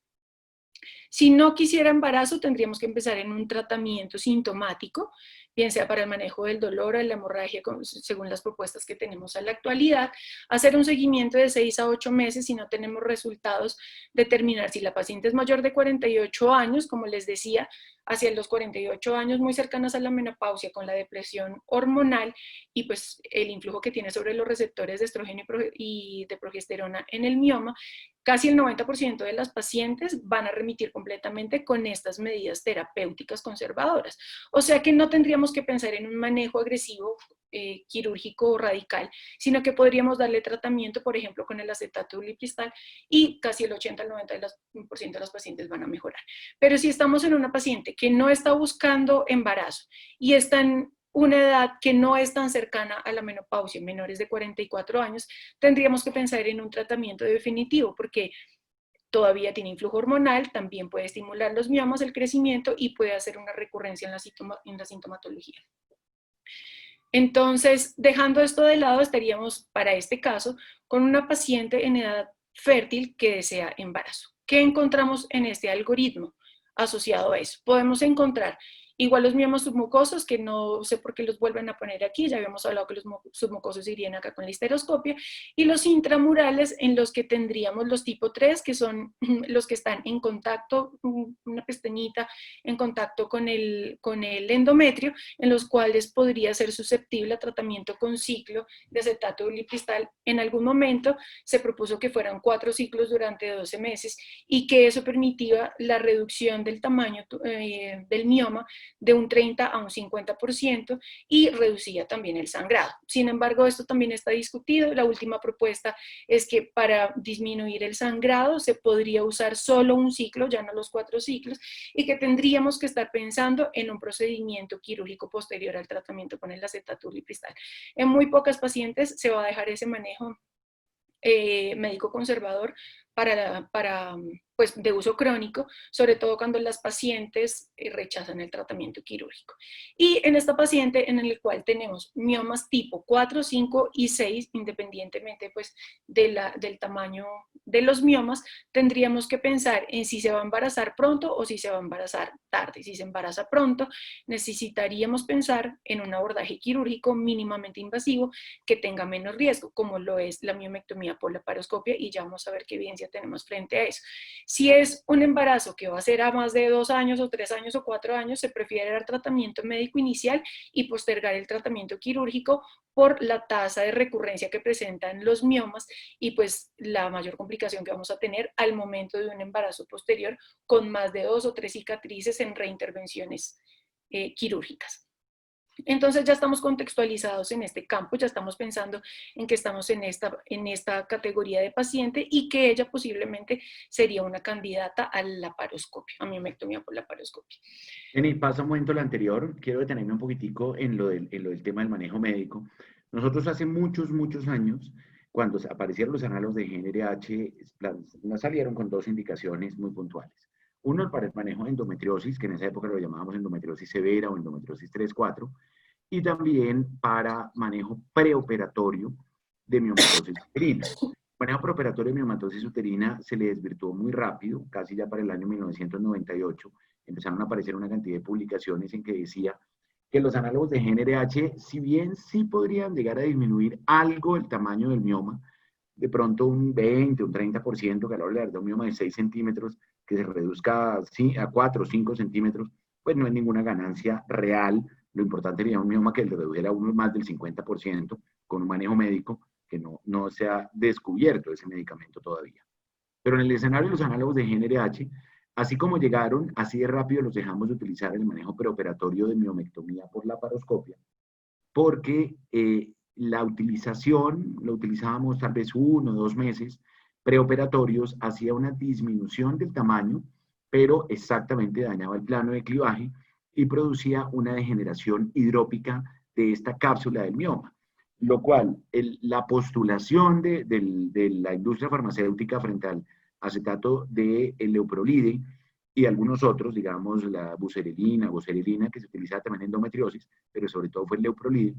Si no quisiera embarazo, tendríamos que empezar en un tratamiento sintomático, bien sea para el manejo del dolor o de la hemorragia, según las propuestas que tenemos a la actualidad, hacer un seguimiento de 6 a 8 meses si no tenemos resultados, determinar si la paciente es mayor de 48 años, como les decía, hacia los 48 años, muy cercanas a la menopausia, con la depresión hormonal y pues el influjo que tiene sobre los receptores de estrógeno y de progesterona en el mioma. Casi el 90% de las pacientes van a remitir completamente con estas medidas terapéuticas conservadoras. O sea que no tendríamos que pensar en un manejo agresivo quirúrgico o radical, sino que podríamos darle tratamiento, por ejemplo, con el acetato ulipristal y casi el 80 al 90% de las pacientes van a mejorar. Pero si estamos en una paciente que no está buscando embarazo y está en una edad que no es tan cercana a la menopausia, menores de 44 años, tendríamos que pensar en un tratamiento definitivo, porque todavía tiene influjo hormonal, también puede estimular los miomas, el crecimiento y puede hacer una recurrencia en la sintomatología. Entonces, dejando esto de lado, estaríamos para este caso con una paciente en edad fértil que desea embarazo. ¿Qué encontramos en este algoritmo asociado a eso? Podemos encontrar igual los miomas submucosos, que no sé por qué los vuelven a poner aquí, ya habíamos hablado que los submucosos irían acá con la histeroscopia, y los intramurales en los que tendríamos los tipo 3, que son los que están en contacto, una pestañita en contacto con el endometrio, en los cuales podría ser susceptible a tratamiento con ciclo de acetato ulipristal. En algún momento se propuso que fueran 4 ciclos durante 12 meses y que eso permitía la reducción del tamaño del mioma de un 30 a un 50% y reducía también el sangrado. Sin embargo, esto también está discutido. La última propuesta es que para disminuir el sangrado se podría usar solo un ciclo, ya no los 4 ciclos, y que tendríamos que estar pensando en un procedimiento quirúrgico posterior al tratamiento con el acetato ulipristal. En muy pocas pacientes se va a dejar ese manejo médico conservador pues, de uso crónico, sobre todo cuando las pacientes rechazan el tratamiento quirúrgico. Y en esta paciente en el cual tenemos miomas tipo 4, 5 y 6, independientemente pues, del tamaño de los miomas, tendríamos que pensar en si se va a embarazar pronto o si se va a embarazar tarde. Si se embaraza pronto, necesitaríamos pensar en un abordaje quirúrgico mínimamente invasivo que tenga menos riesgo, como lo es la miomectomía por laparoscopia, y ya vamos a ver qué evidencia tenemos frente a eso. Si es un embarazo que va a ser a más de 2 años o 3 años o 4 años, se prefiere dar tratamiento médico inicial y postergar el tratamiento quirúrgico por la tasa de recurrencia que presentan los miomas y pues la mayor complicación que vamos a tener al momento de un embarazo posterior con más de 2 o 3 cicatrices en reintervenciones quirúrgicas. Entonces ya estamos contextualizados en este campo, ya estamos pensando en que estamos en esta categoría de paciente y que ella posiblemente sería una candidata a la laparoscopia, a miomectomía por laparoscopia. Jenny, pasa un momento lo anterior, quiero detenerme un poquitico en lo del tema del manejo médico. Nosotros hace muchos años, cuando aparecieron los análogos de GnRH, nos salieron con 2 indicaciones muy puntuales. Uno para el manejo de endometriosis, que en esa época lo llamábamos endometriosis severa o endometriosis 3-4, y también para manejo preoperatorio de miomatosis uterina. El manejo preoperatorio de miomatosis uterina se le desvirtuó muy rápido, casi ya para el año 1998, empezaron a aparecer una cantidad de publicaciones en que decía que los análogos de GnRH, si bien sí podrían llegar a disminuir algo el tamaño del mioma, de pronto un 20, un 30%, que a la hora de un mioma de 6 centímetros, que se reduzca a 4 o 5 centímetros, pues no es ninguna ganancia real. Lo importante sería un mioma que le redujera uno más del 50% con un manejo médico que no se ha descubierto ese medicamento todavía. Pero en el escenario de los análogos de GnRH, así como llegaron, así de rápido los dejamos de utilizar en el manejo preoperatorio de miomectomía por laparoscopia, porque la utilización, lo utilizábamos tal vez 1 o 2 meses preoperatorios, hacía una disminución del tamaño, pero exactamente dañaba el plano de clivaje y producía una degeneración hidrópica de esta cápsula del mioma. Lo cual, la postulación de la industria farmacéutica frente al acetato de leuprolide y algunos otros, digamos la buserelina, que se utiliza también en endometriosis, pero sobre todo fue el leuprolide,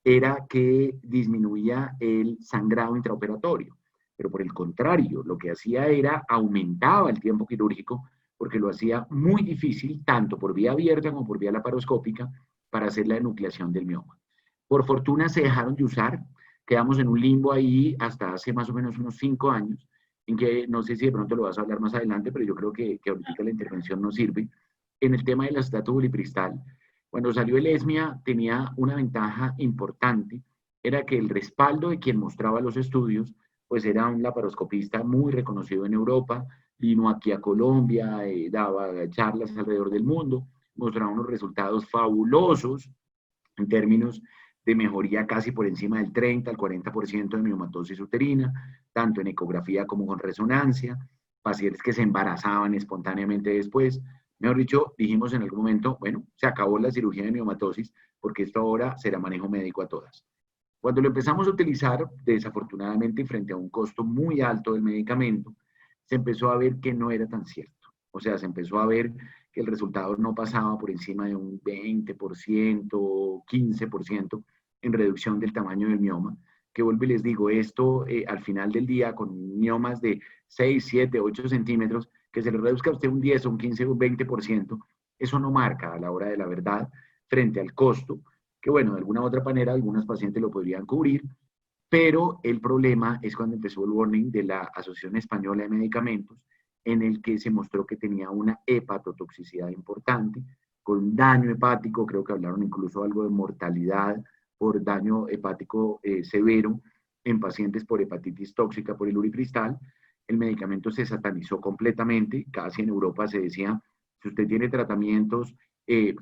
era que disminuía el sangrado intraoperatorio. Pero por el contrario, lo que hacía era aumentaba el tiempo quirúrgico porque lo hacía muy difícil, tanto por vía abierta como por vía laparoscópica, para hacer la enucleación del mioma. Por fortuna se dejaron de usar, quedamos en un limbo ahí hasta hace más o menos unos 5 años, en que no sé si de pronto lo vas a hablar más adelante, pero yo creo que ahorita la intervención nos sirve. En el tema del acetato bulipristal, cuando salió el ESMIA tenía una ventaja importante, era que el respaldo de quien mostraba los estudios, pues era un laparoscopista muy reconocido en Europa, vino aquí a Colombia, daba charlas alrededor del mundo, mostraba unos resultados fabulosos en términos de mejoría casi por encima del 30 al 40% de miomatosis uterina, tanto en ecografía como con resonancia, pacientes que se embarazaban espontáneamente después. Mejor dicho, dijimos en algún momento, bueno, se acabó la cirugía de miomatosis porque esto ahora será manejo médico a todas. Cuando lo empezamos a utilizar, desafortunadamente, frente a un costo muy alto del medicamento, se empezó a ver que no era tan cierto. O sea, se empezó a ver que el resultado no pasaba por encima de un 20%, 15% en reducción del tamaño del mioma. Que vuelvo y les digo, esto al final del día, con miomas de 6, 7, 8 centímetros, que se le reduzca a usted un 10, un 15, un 20%, eso no marca a la hora de la verdad frente al costo que bueno, de alguna u otra manera algunos pacientes lo podrían cubrir, pero el problema es cuando empezó el warning de la Asociación Española de Medicamentos, en el que se mostró que tenía una hepatotoxicidad importante, con daño hepático, creo que hablaron incluso algo de mortalidad por daño hepático severo en pacientes por hepatitis tóxica por el uripristal. El medicamento se satanizó completamente, casi en Europa se decía, si usted tiene tratamientos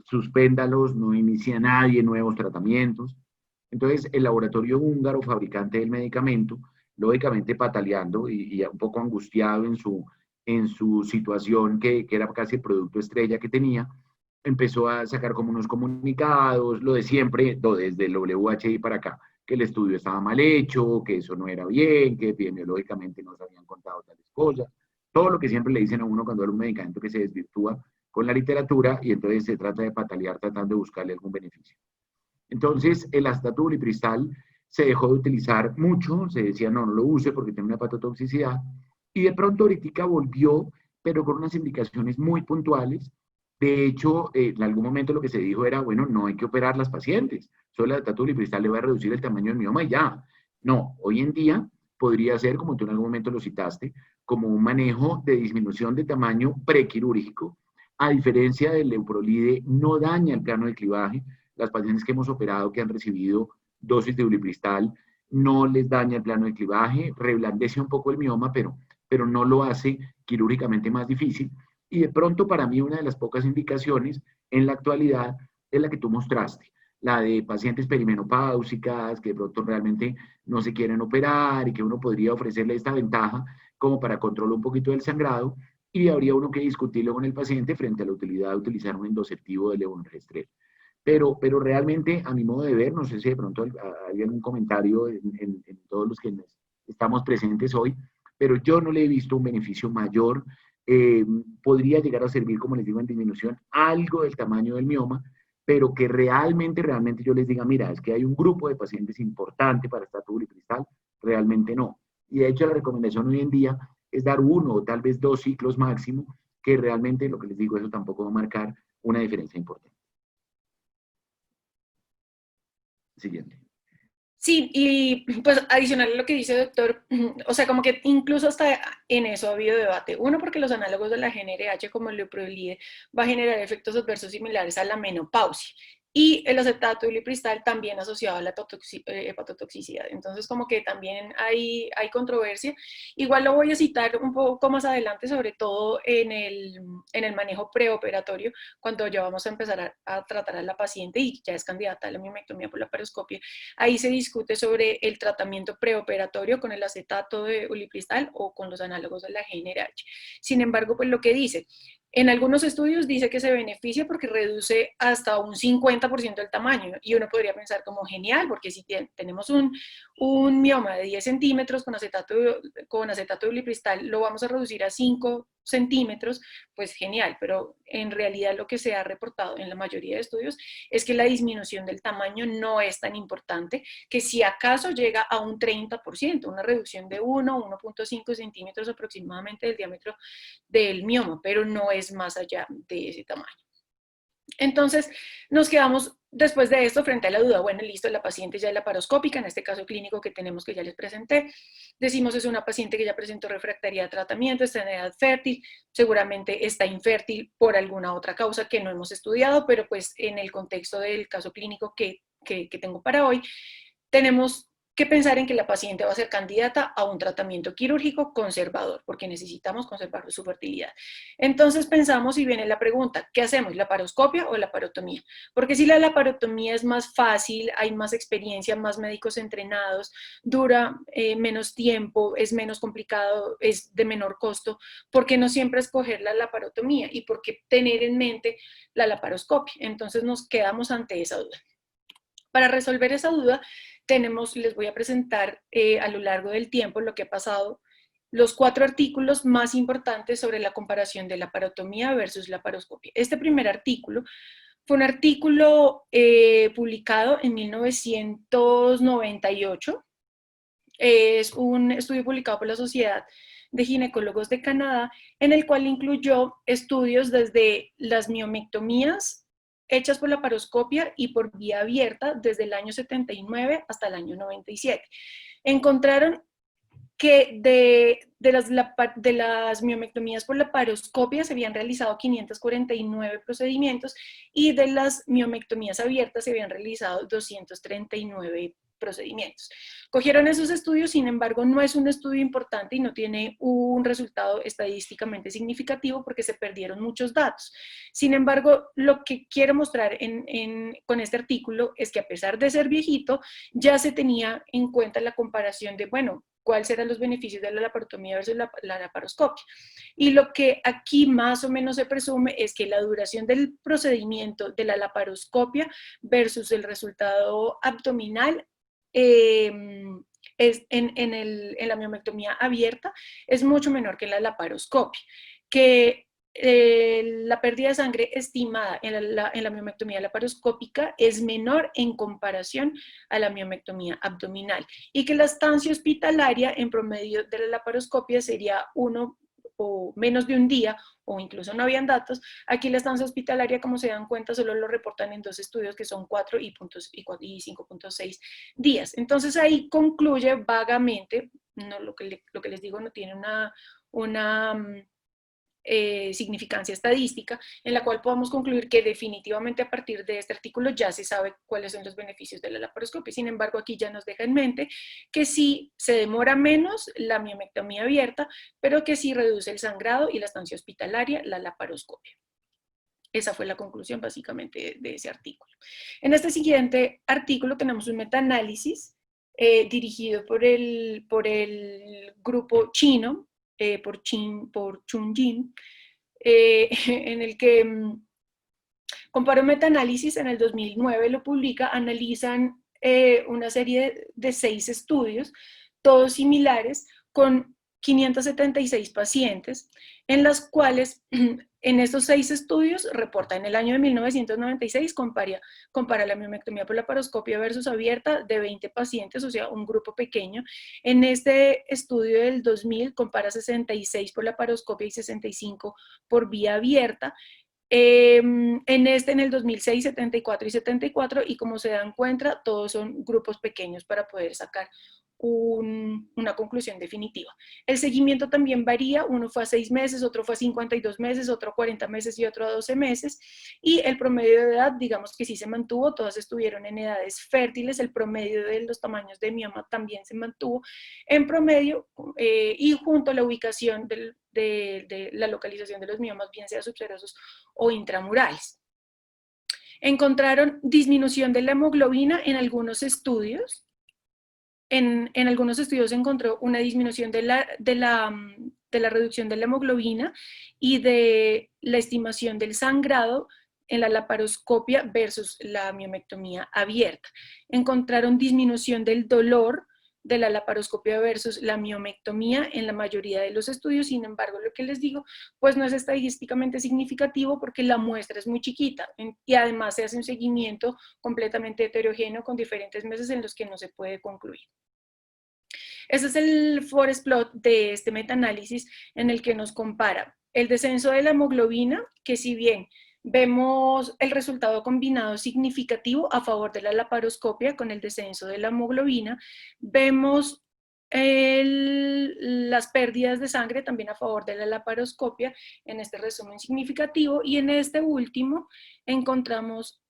suspéndalos, no inicia nadie nuevos tratamientos. Entonces, el laboratorio húngaro, fabricante del medicamento, lógicamente pataleando y un poco angustiado en su situación, que era casi el producto estrella que tenía, empezó a sacar como unos comunicados, lo de siempre, lo desde el WHI para acá, que el estudio estaba mal hecho, que eso no era bien, que epidemiológicamente no se habían contado tales cosas, todo lo que siempre le dicen a uno cuando hay un medicamento que se desvirtúa con la literatura y entonces se trata de patalear tratando de buscarle algún beneficio. Entonces, el acetato bulipristal se dejó de utilizar mucho, se decía no, no lo use porque tiene una hepatotoxicidad, y de pronto ahorita volvió, pero con unas indicaciones muy puntuales. De hecho, en algún momento lo que se dijo era, bueno, no hay que operar las pacientes, solo el acetato bulipristal le va a reducir el tamaño del mioma y ya. No, hoy en día podría ser, como tú en algún momento lo citaste, como un manejo de disminución de tamaño prequirúrgico. A diferencia del Leuprolide, no daña el plano de clivaje. Las pacientes que hemos operado que han recibido dosis de ulipristal no les daña el plano de clivaje, reblandece un poco el mioma, pero no lo hace quirúrgicamente más difícil. Y de pronto, para mí, una de las pocas indicaciones en la actualidad es la que tú mostraste, la de pacientes perimenopáusicas que de pronto realmente no se quieren operar y que uno podría ofrecerle esta ventaja como para controlar un poquito del sangrado y habría uno que discutirlo con el paciente frente a la utilidad de utilizar un endoceptivo de levonorgestrel. Pero realmente, a mi modo de ver, no sé si de pronto hay algún comentario en todos los que estamos presentes hoy, pero yo no le he visto un beneficio mayor. Podría llegar a servir, como les digo, en disminución algo del tamaño del mioma, pero que realmente yo les diga, mira, es que hay un grupo de pacientes importante para estatus cristal, realmente no. Y de hecho la recomendación hoy en día es dar uno o tal vez 2 ciclos máximo, que realmente lo que les digo, eso tampoco va a marcar una diferencia importante. Siguiente. Sí, y pues adicional a lo que dice el doctor, o sea, como que incluso hasta en eso ha habido debate. Uno, porque los análogos de la GnRH como el Leuprolide va a generar efectos adversos similares a la menopausia. Y el acetato ulipristal también asociado a la hepatotoxicidad. Entonces, como que también hay controversia. Igual lo voy a citar un poco más adelante, sobre todo en el manejo preoperatorio, cuando ya vamos a empezar a tratar a la paciente y ya es candidata a la miomectomía por laparoscopia. Ahí se discute sobre el tratamiento preoperatorio con el acetato de ulipristal o con los análogos de la GnRH. Sin embargo, pues lo que dice, en algunos estudios dice que se beneficia porque reduce hasta un 50% el tamaño y uno podría pensar como genial, porque si tenemos un mioma de 10 centímetros con acetato de ulipristal, lo vamos a reducir a 5 centímetros, pues genial, pero en realidad lo que se ha reportado en la mayoría de estudios es que la disminución del tamaño no es tan importante, que si acaso llega a un 30%, una reducción de 1 o 1.5 centímetros aproximadamente del diámetro del mioma, pero no es más allá de ese tamaño. Entonces, nos quedamos después de esto frente a la duda, bueno, listo, la paciente ya es laparoscópica, en este caso clínico que tenemos que ya les presenté, decimos es una paciente que ya presentó refractaria a tratamiento, está en edad fértil, seguramente está infértil por alguna otra causa que no hemos estudiado, pero pues en el contexto del caso clínico que tengo para hoy, tenemos que pensar en que la paciente va a ser candidata a un tratamiento quirúrgico conservador, porque necesitamos conservar su fertilidad. Entonces pensamos y viene la pregunta, ¿qué hacemos? ¿Laparoscopia o laparotomía? Porque si la laparotomía es más fácil, hay más experiencia, más médicos entrenados, dura menos tiempo, es menos complicado, es de menor costo, ¿por qué no siempre escoger la laparotomía? ¿Y por qué tener en mente la laparoscopia? Entonces nos quedamos ante esa duda. Para resolver esa duda, les voy a presentar a lo largo del tiempo lo que ha pasado, los 4 artículos más importantes sobre la comparación de laparotomía versus laparoscopia. Este primer artículo fue un artículo publicado en 1998. Es un estudio publicado por la Sociedad de Ginecólogos de Canadá, en el cual incluyó estudios desde las miomectomías hechas por laparoscopia y por vía abierta desde el año 79 hasta el año 97. Encontraron que de las miomectomías por laparoscopia se habían realizado 549 procedimientos y de las miomectomías abiertas se habían realizado 239 procedimientos. Cogieron esos estudios, sin embargo, no es un estudio importante y no tiene un resultado estadísticamente significativo porque se perdieron muchos datos. Sin embargo, lo que quiero mostrar con este artículo es que a pesar de ser viejito, ya se tenía en cuenta la comparación de, bueno, cuáles eran los beneficios de la laparotomía versus la laparoscopia. Y lo que aquí más o menos se presume es que la duración del procedimiento de la laparoscopia versus el resultado abdominal en la miomectomía abierta es mucho menor que en la laparoscopia, que la pérdida de sangre estimada en la miomectomía laparoscópica es menor en comparación a la miomectomía abdominal y que la estancia hospitalaria en promedio de la laparoscopia sería 1 o menos de un día, o incluso no habían datos. Aquí la estancia hospitalaria, como se dan cuenta, solo lo reportan en 2 estudios que son 4 y 5.6 días. Entonces ahí concluye vagamente, no, lo que les digo no tiene una significancia estadística, en la cual podamos concluir que definitivamente a partir de este artículo ya se sabe cuáles son los beneficios de la laparoscopia. Sin embargo, aquí ya nos deja en mente que sí se demora menos la miomectomía abierta, pero que sí reduce el sangrado y la estancia hospitalaria la laparoscopia. Esa fue la conclusión básicamente de ese artículo. En este siguiente artículo tenemos un metaanálisis dirigido por el grupo chino, por Chun Jin, en el que compara un metaanálisis, en el 2009 lo publica, analizan una serie de 6 estudios, todos similares, con 576 pacientes, en las cuales en estos 6 estudios reporta en el año de 1996, compara la miomectomía por laparoscopia versus abierta de 20 pacientes, o sea, un grupo pequeño. En este estudio del 2000 compara 66 por laparoscopia y 65 por vía abierta. En el 2006, 74 y 74, y como se dan cuenta, todos son grupos pequeños para poder sacar una conclusión definitiva. El seguimiento también varía, uno fue a 6 meses, otro fue a 52 meses, otro a 40 meses y otro a 12 meses, y el promedio de edad, digamos que sí se mantuvo, todas estuvieron en edades fértiles, el promedio de los tamaños de mioma también se mantuvo en promedio, y junto a la ubicación de la localización de los miomas, bien sea subserosos o intramurales. Encontraron disminución de la hemoglobina en algunos estudios. En algunos estudios se encontró una disminución de la reducción de la hemoglobina y de la estimación del sangrado en la laparoscopia versus la miomectomía abierta. Encontraron disminución del dolor de la laparoscopia versus la miomectomía en la mayoría de los estudios. Sin embargo, lo que les digo, pues no es estadísticamente significativo porque la muestra es muy chiquita y además se hace un seguimiento completamente heterogéneo con diferentes meses en los que no se puede concluir. Este es el forest plot de este metaanálisis en el que nos compara el descenso de la hemoglobina, que si bien vemos el resultado combinado significativo a favor de la laparoscopia con el descenso de la hemoglobina, vemos las pérdidas de sangre también a favor de la laparoscopia en este resumen significativo, y en este último encontramos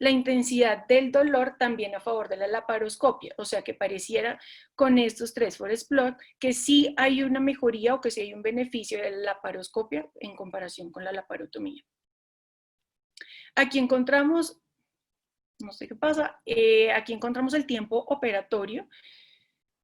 la intensidad del dolor también a favor de la laparoscopia, o sea que pareciera con estos tres forest plot que sí hay una mejoría o que sí hay un beneficio de la laparoscopia en comparación con la laparotomía. Aquí encontramos, no sé qué pasa, aquí encontramos el tiempo operatorio,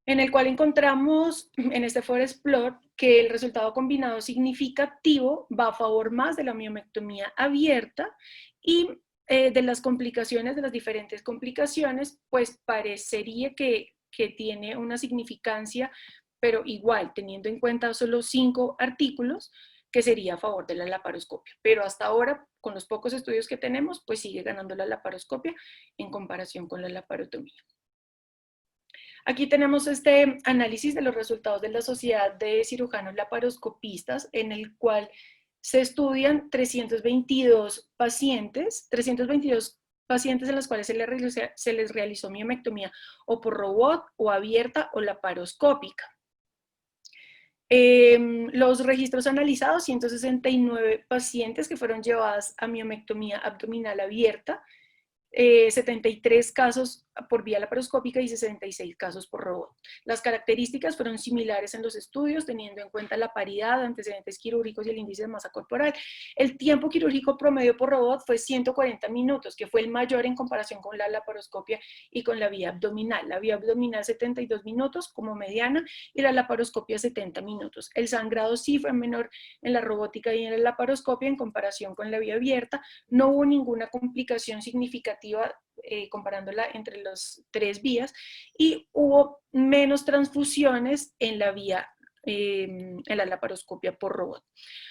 en el cual encontramos en este forest plot que el resultado combinado significativo va a favor más de la miomectomía abierta, y de las complicaciones, de las diferentes complicaciones, pues parecería que tiene una significancia, pero igual, teniendo en cuenta solo 5 artículos, que sería a favor de la laparoscopia. Pero hasta ahora, con los pocos estudios que tenemos, pues sigue ganando la laparoscopia en comparación con la laparotomía. Aquí tenemos este análisis de los resultados de la Sociedad de Cirujanos Laparoscopistas, en el cual se estudian 322 pacientes en los cuales se les realizó miomectomía o por robot, o abierta, o laparoscópica. Los registros analizados, 169 pacientes que fueron llevadas a miomectomía abdominal abierta, 73 casos por vía laparoscópica y 66 casos por robot. Las características fueron similares en los estudios, teniendo en cuenta la paridad, antecedentes quirúrgicos y el índice de masa corporal. El tiempo quirúrgico promedio por robot fue 140 minutos, que fue el mayor en comparación con la laparoscopia y con la vía abdominal. La vía abdominal 72 minutos como mediana y la laparoscopia 70 minutos. El sangrado sí fue menor en la robótica y en la laparoscopia en comparación con la vía abierta. No hubo ninguna complicación significativa comparándola entre las 3 vías, y hubo menos transfusiones en la vía, en la laparoscopia por robot.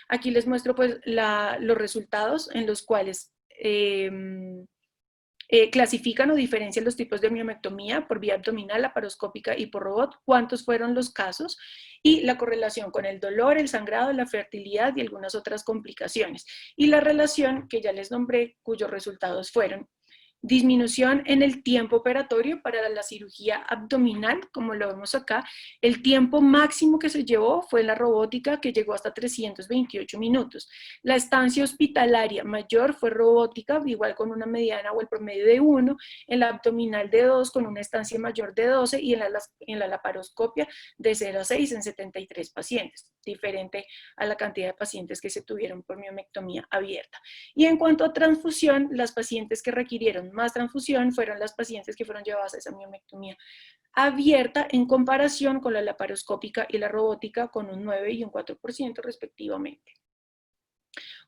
Aquí les muestro pues los resultados en los cuales clasifican o diferencian los tipos de miomectomía por vía abdominal, laparoscópica y por robot, cuántos fueron los casos, y la correlación con el dolor, el sangrado, la fertilidad y algunas otras complicaciones, y la relación que ya les nombré, cuyos resultados fueron disminución en el tiempo operatorio para la cirugía abdominal, como lo vemos acá. El tiempo máximo que se llevó fue la robótica, que llegó hasta 328 minutos. La estancia hospitalaria mayor fue robótica, igual con una mediana o el promedio de 1, en la abdominal de 2 con una estancia mayor de 12, y en la laparoscopia de 0 a 6 en 73 pacientes, diferente a la cantidad de pacientes que se tuvieron por miomectomía abierta. Y en cuanto a transfusión, las pacientes que requirieron más transfusión fueron las pacientes que fueron llevadas a esa miomectomía abierta en comparación con la laparoscópica y la robótica, con un 9 y un 4% respectivamente.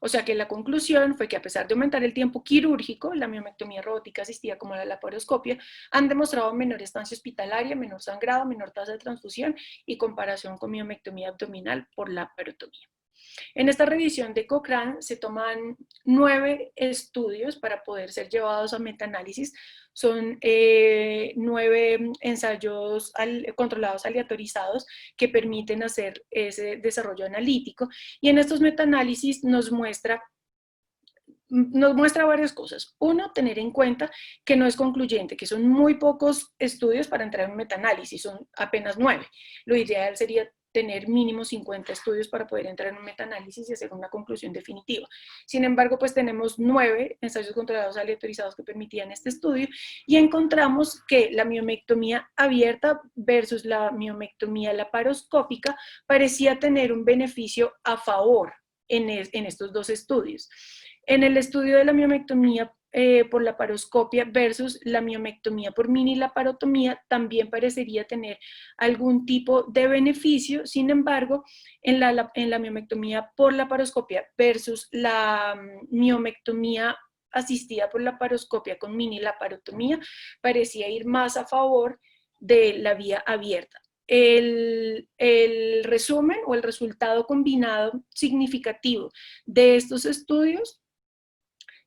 O sea que la conclusión fue que, a pesar de aumentar el tiempo quirúrgico, la miomectomía robótica asistida como la laparoscopia han demostrado menor estancia hospitalaria, menor sangrado, menor tasa de transfusión y comparación con miomectomía abdominal por laparotomía. En esta revisión de Cochrane se toman 9 estudios para poder ser llevados a metaanálisis. Son 9 ensayos controlados aleatorizados que permiten hacer ese desarrollo analítico, y en estos metaanálisis nos muestra varias cosas. Uno, tener en cuenta que no es concluyente, que son muy pocos estudios para entrar en un metaanálisis, son apenas 9. Lo ideal sería tener mínimo 50 estudios para poder entrar en un metaanálisis y hacer una conclusión definitiva. Sin embargo, pues tenemos 9 ensayos controlados aleatorizados que permitían este estudio, y encontramos que la miomectomía abierta versus la miomectomía laparoscópica parecía tener un beneficio a favor en estos 2 estudios. En el estudio de la miomectomía por laparoscopia versus la miomectomía por mini laparotomía también parecería tener algún tipo de beneficio. Sin embargo, en la miomectomía por laparoscopia versus la miomectomía asistida por laparoscopia con mini laparotomía parecía ir más a favor de la vía abierta. El resumen o el resultado combinado significativo de estos estudios,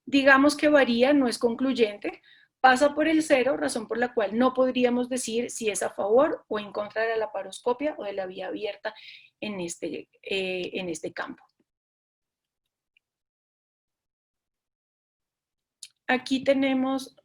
digamos que varía, no es concluyente, pasa por el 0, razón por la cual no podríamos decir si es a favor o en contra de la laparoscopia o de la vía abierta en este campo. Aquí tenemos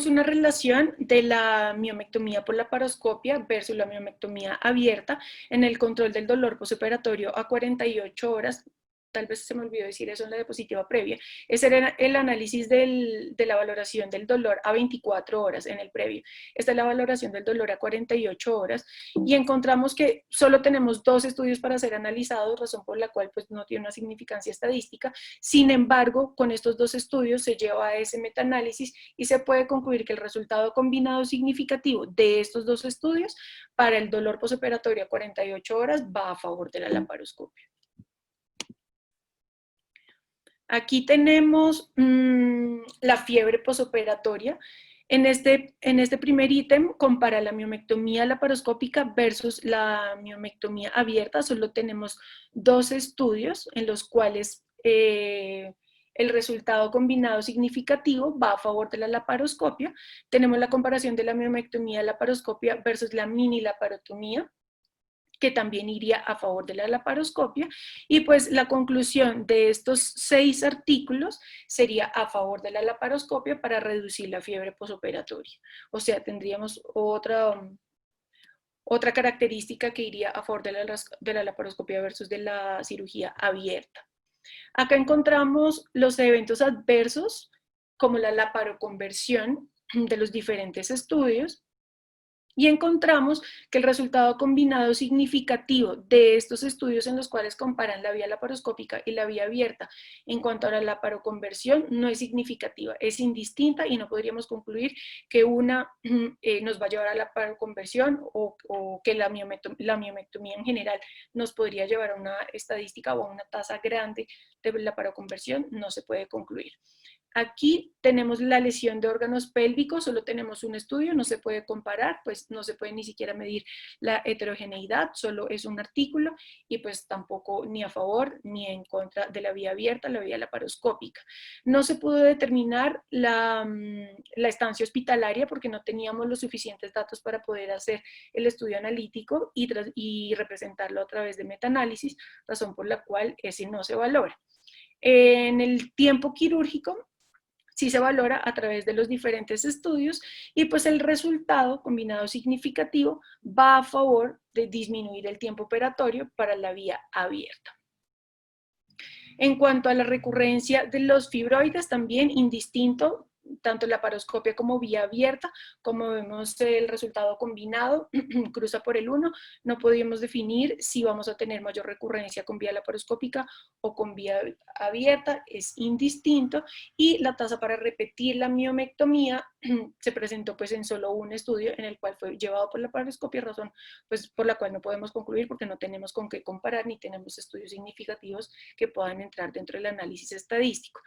una relación de la miomectomía por laparoscopia versus la miomectomía abierta en el control del dolor postoperatorio a 48 horas. Tal vez se me olvidó decir eso en la diapositiva previa. Ese era el análisis de la valoración del dolor a 24 horas en el previo. Esta es la valoración del dolor a 48 horas y encontramos que solo tenemos 2 estudios para ser analizados, razón por la cual pues, no tiene una significancia estadística. Sin embargo, con estos 2 estudios se lleva a ese metaanálisis y se puede concluir que el resultado combinado significativo de estos 2 estudios para el dolor postoperatorio a 48 horas va a favor de la laparoscopia. Aquí tenemos la fiebre postoperatoria. En este primer ítem compara la miomectomía laparoscópica versus la miomectomía abierta. Solo tenemos 2 estudios en los cuales el resultado combinado significativo va a favor de la laparoscopia. Tenemos la comparación de la miomectomía laparoscopia versus la mini laparotomía, que también iría a favor de la laparoscopia, y pues la conclusión de estos 6 artículos sería a favor de la laparoscopia para reducir la fiebre postoperatoria. O sea, tendríamos otra característica que iría a favor de la laparoscopia versus de la cirugía abierta. Acá encontramos los eventos adversos, como la laparoconversión de los diferentes estudios, y encontramos que el resultado combinado significativo de estos estudios en los cuales comparan la vía laparoscópica y la vía abierta en cuanto a la laparoconversión no es significativa, es indistinta y no podríamos concluir que una nos va a llevar a la laparoconversión o que la miomectomía en general nos podría llevar a una estadística o a una tasa grande de laparoconversión, no se puede concluir. Aquí tenemos la lesión de órganos pélvicos, solo tenemos un estudio, no se puede comparar, pues no se puede ni siquiera medir la heterogeneidad, solo es un artículo y pues tampoco ni a favor ni en contra de la vía abierta, la vía laparoscópica. No se pudo determinar la estancia hospitalaria porque no teníamos los suficientes datos para poder hacer el estudio analítico y representarlo a través de metaanálisis, razón por la cual ese no se valora. En el tiempo quirúrgico, sí se valora a través de los diferentes estudios y pues el resultado combinado significativo va a favor de disminuir el tiempo operatorio para la vía abierta. En cuanto a la recurrencia de los fibroides, también indistinto, tanto laparoscopia como vía abierta, como vemos el resultado combinado, cruza por el 1, no podíamos definir si vamos a tener mayor recurrencia con vía laparoscópica o con vía abierta, es indistinto, y la tasa para repetir la miomectomía se presentó pues en solo un estudio en el cual fue llevado por la laparoscopia, razón pues por la cual no podemos concluir porque no tenemos con qué comparar ni tenemos estudios significativos que puedan entrar dentro del análisis estadístico.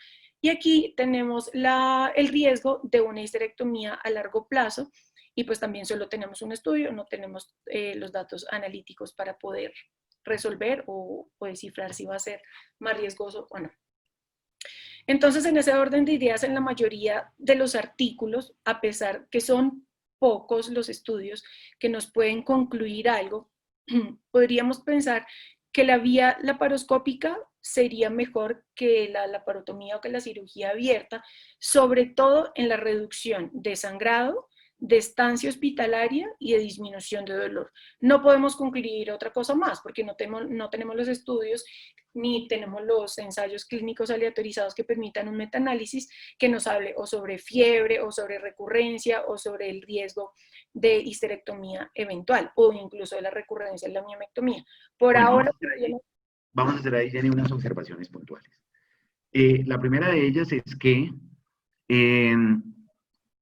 Y aquí tenemos el riesgo de una histerectomía a largo plazo y pues también solo tenemos un estudio, no tenemos los datos analíticos para poder resolver o descifrar si va a ser más riesgoso o no. Entonces, en ese orden de ideas, en la mayoría de los artículos, a pesar que son pocos los estudios que nos pueden concluir algo, podríamos pensar que la vía laparoscópica sería mejor que la laparotomía o que la cirugía abierta, sobre todo en la reducción de sangrado, de estancia hospitalaria y de disminución de dolor. No podemos concluir otra cosa más porque no tenemos los estudios ni tenemos los ensayos clínicos aleatorizados que permitan un metaanálisis que nos hable o sobre fiebre o sobre recurrencia o sobre el riesgo de histerectomía eventual o incluso de la recurrencia de la miomectomía. Por ahora... Vamos a hacer ahí, Jenny, unas observaciones puntuales. La primera de ellas es que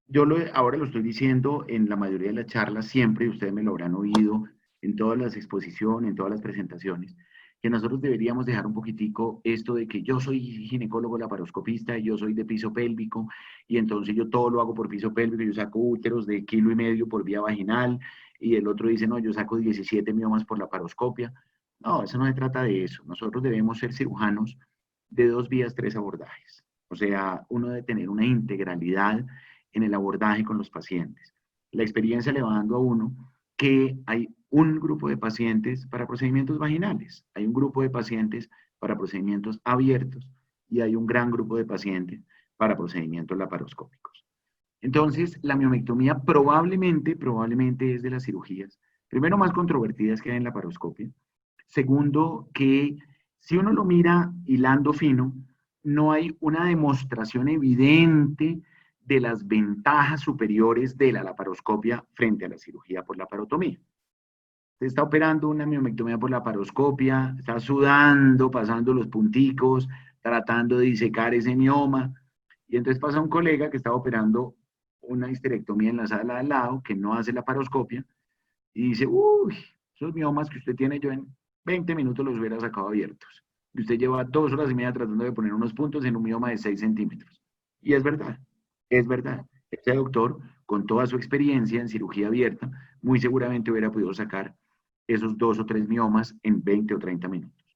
yo ahora lo estoy diciendo en la mayoría de las charlas siempre, y ustedes me lo habrán oído en todas las exposiciones, en todas las presentaciones, que nosotros deberíamos dejar un poquitico esto de que yo soy ginecólogo laparoscopista y yo soy de piso pélvico y entonces yo todo lo hago por piso pélvico, yo saco úteros de 1,5 kg por vía vaginal y el otro dice, no, yo saco 17 miomas por laparoscopia. No, eso no se trata de eso. Nosotros debemos ser cirujanos de 2 vías, 3 abordajes. O sea, uno debe tener una integralidad en el abordaje con los pacientes. La experiencia le va dando a uno que hay un grupo de pacientes para procedimientos vaginales, hay un grupo de pacientes para procedimientos abiertos y hay un gran grupo de pacientes para procedimientos laparoscópicos. Entonces, la miomectomía probablemente es de las cirugías, primero, más controvertidas que hay en la laparoscopia. Segundo, que si uno lo mira hilando fino, no hay una demostración evidente de las ventajas superiores de la laparoscopia frente a la cirugía por laparotomía. Se está operando una miomectomía por laparoscopia, está sudando, pasando los punticos, tratando de disecar ese mioma, y entonces pasa un colega que estaba operando una histerectomía en la sala de al lado, que no hace laparoscopia, y dice, uy, esos miomas que usted tiene, yo en 20 minutos los hubiera sacado abiertos. Y usted lleva 2 horas y media tratando de poner unos puntos en un mioma de 6 centímetros. Y es verdad, es verdad. Este doctor, con toda su experiencia en cirugía abierta, muy seguramente hubiera podido sacar esos 2 o 3 miomas en 20 o 30 minutos.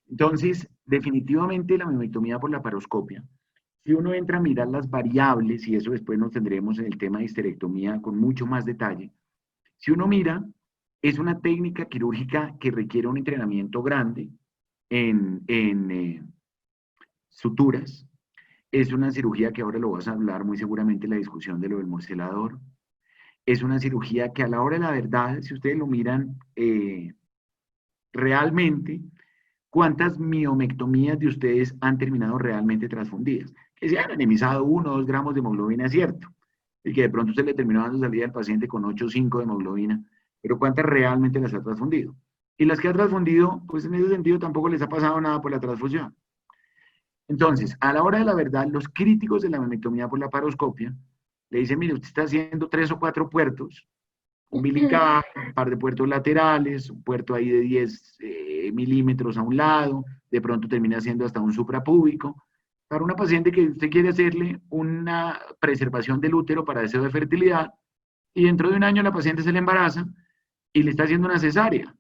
Entonces, definitivamente la miomectomía por laparoscopia, si uno entra a mirar las variables, y eso después nos tendremos en el tema de histerectomía con mucho más detalle, si uno mira, es una técnica quirúrgica que requiere un entrenamiento grande en suturas. Es una cirugía que ahora lo vas a hablar muy seguramente en la discusión de lo del morcelador. Es una cirugía que a la hora de la verdad, si ustedes lo miran realmente, ¿cuántas miomectomías de ustedes han terminado realmente transfundidas? Que se han anemizado 1 o 2 gramos de hemoglobina, es cierto. Y que de pronto usted le terminó dando salida al paciente con 8 o 5 de hemoglobina. Pero ¿cuántas realmente las ha transfundido? Y las que ha transfundido, pues en ese sentido tampoco les ha pasado nada por la transfusión. Entonces, a la hora de la verdad, los críticos de la miomectomía por laparoscopia le dicen, mire, usted está haciendo 3 o 4 puertos, umbilical, un par de puertos laterales, un puerto ahí de 10 milímetros a un lado, de pronto termina siendo hasta un suprapúbico. Para una paciente que usted quiere hacerle una preservación del útero para deseo de fertilidad, y dentro de un año la paciente se le embaraza y le está haciendo una cesárea.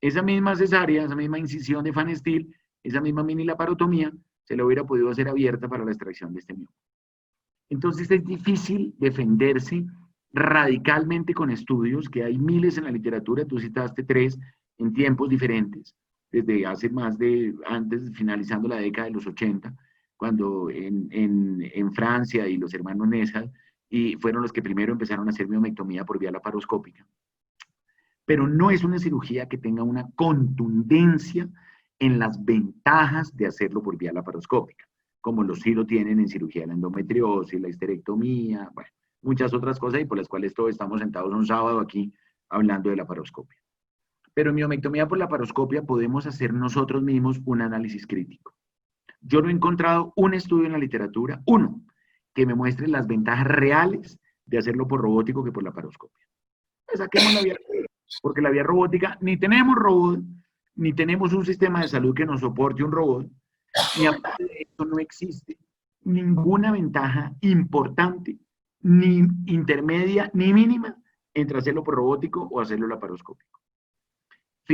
Esa misma cesárea, esa misma incisión de Fanestil, esa misma mini laparotomía, se la hubiera podido hacer abierta para la extracción de este mioma. Entonces es difícil defenderse radicalmente con estudios, que hay miles en la literatura, tú citaste 3 en tiempos diferentes, desde hace más de, antes, finalizando la década de los 80, cuando en Francia y los hermanos Nessal, y fueron los que primero empezaron a hacer miomectomía por vía laparoscópica. Pero no es una cirugía que tenga una contundencia en las ventajas de hacerlo por vía laparoscópica, como los sí lo tienen en cirugía de la endometriosis, la histerectomía, bueno, muchas otras cosas y por las cuales todos estamos sentados un sábado aquí hablando de laparoscopia. Pero en miomectomía por laparoscopia podemos hacer nosotros mismos un análisis crítico. Yo no he encontrado un estudio en la literatura, uno, que me muestre las ventajas reales de hacerlo por robótico que por laparoscopia. Pues saquemos la vía, porque la vía robótica, ni tenemos robot, ni tenemos un sistema de salud que nos soporte un robot, y aparte de eso no existe ninguna ventaja importante, ni intermedia, ni mínima, entre hacerlo por robótico o hacerlo laparoscópico.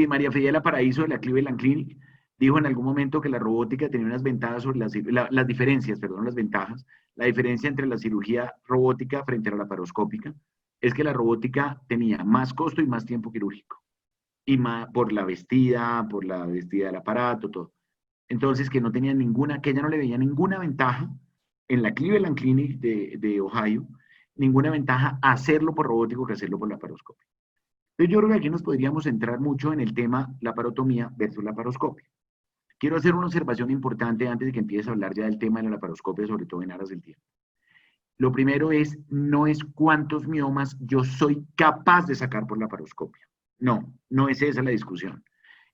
María Fidela Paraíso de la Cleveland Clinic dijo en algún momento que la robótica tenía unas ventajas sobre las diferencias, perdón, las ventajas. La diferencia entre la cirugía robótica frente a la laparoscópica es que la robótica tenía más costo y más tiempo quirúrgico. Y más por la vestida del aparato, todo. Entonces, que no tenía ninguna, que ella no le veía ninguna ventaja en la Cleveland Clinic de Ohio, ninguna ventaja hacerlo por robótico que hacerlo por laparoscopia. Entonces, yo creo que aquí nos podríamos centrar mucho en el tema laparotomía versus laparoscopia. Quiero hacer una observación importante antes de que empiece a hablar ya del tema de la laparoscopia, sobre todo en aras del tiempo. Lo primero es, no es cuántos miomas yo soy capaz de sacar por laparoscopia. No, no es esa la discusión.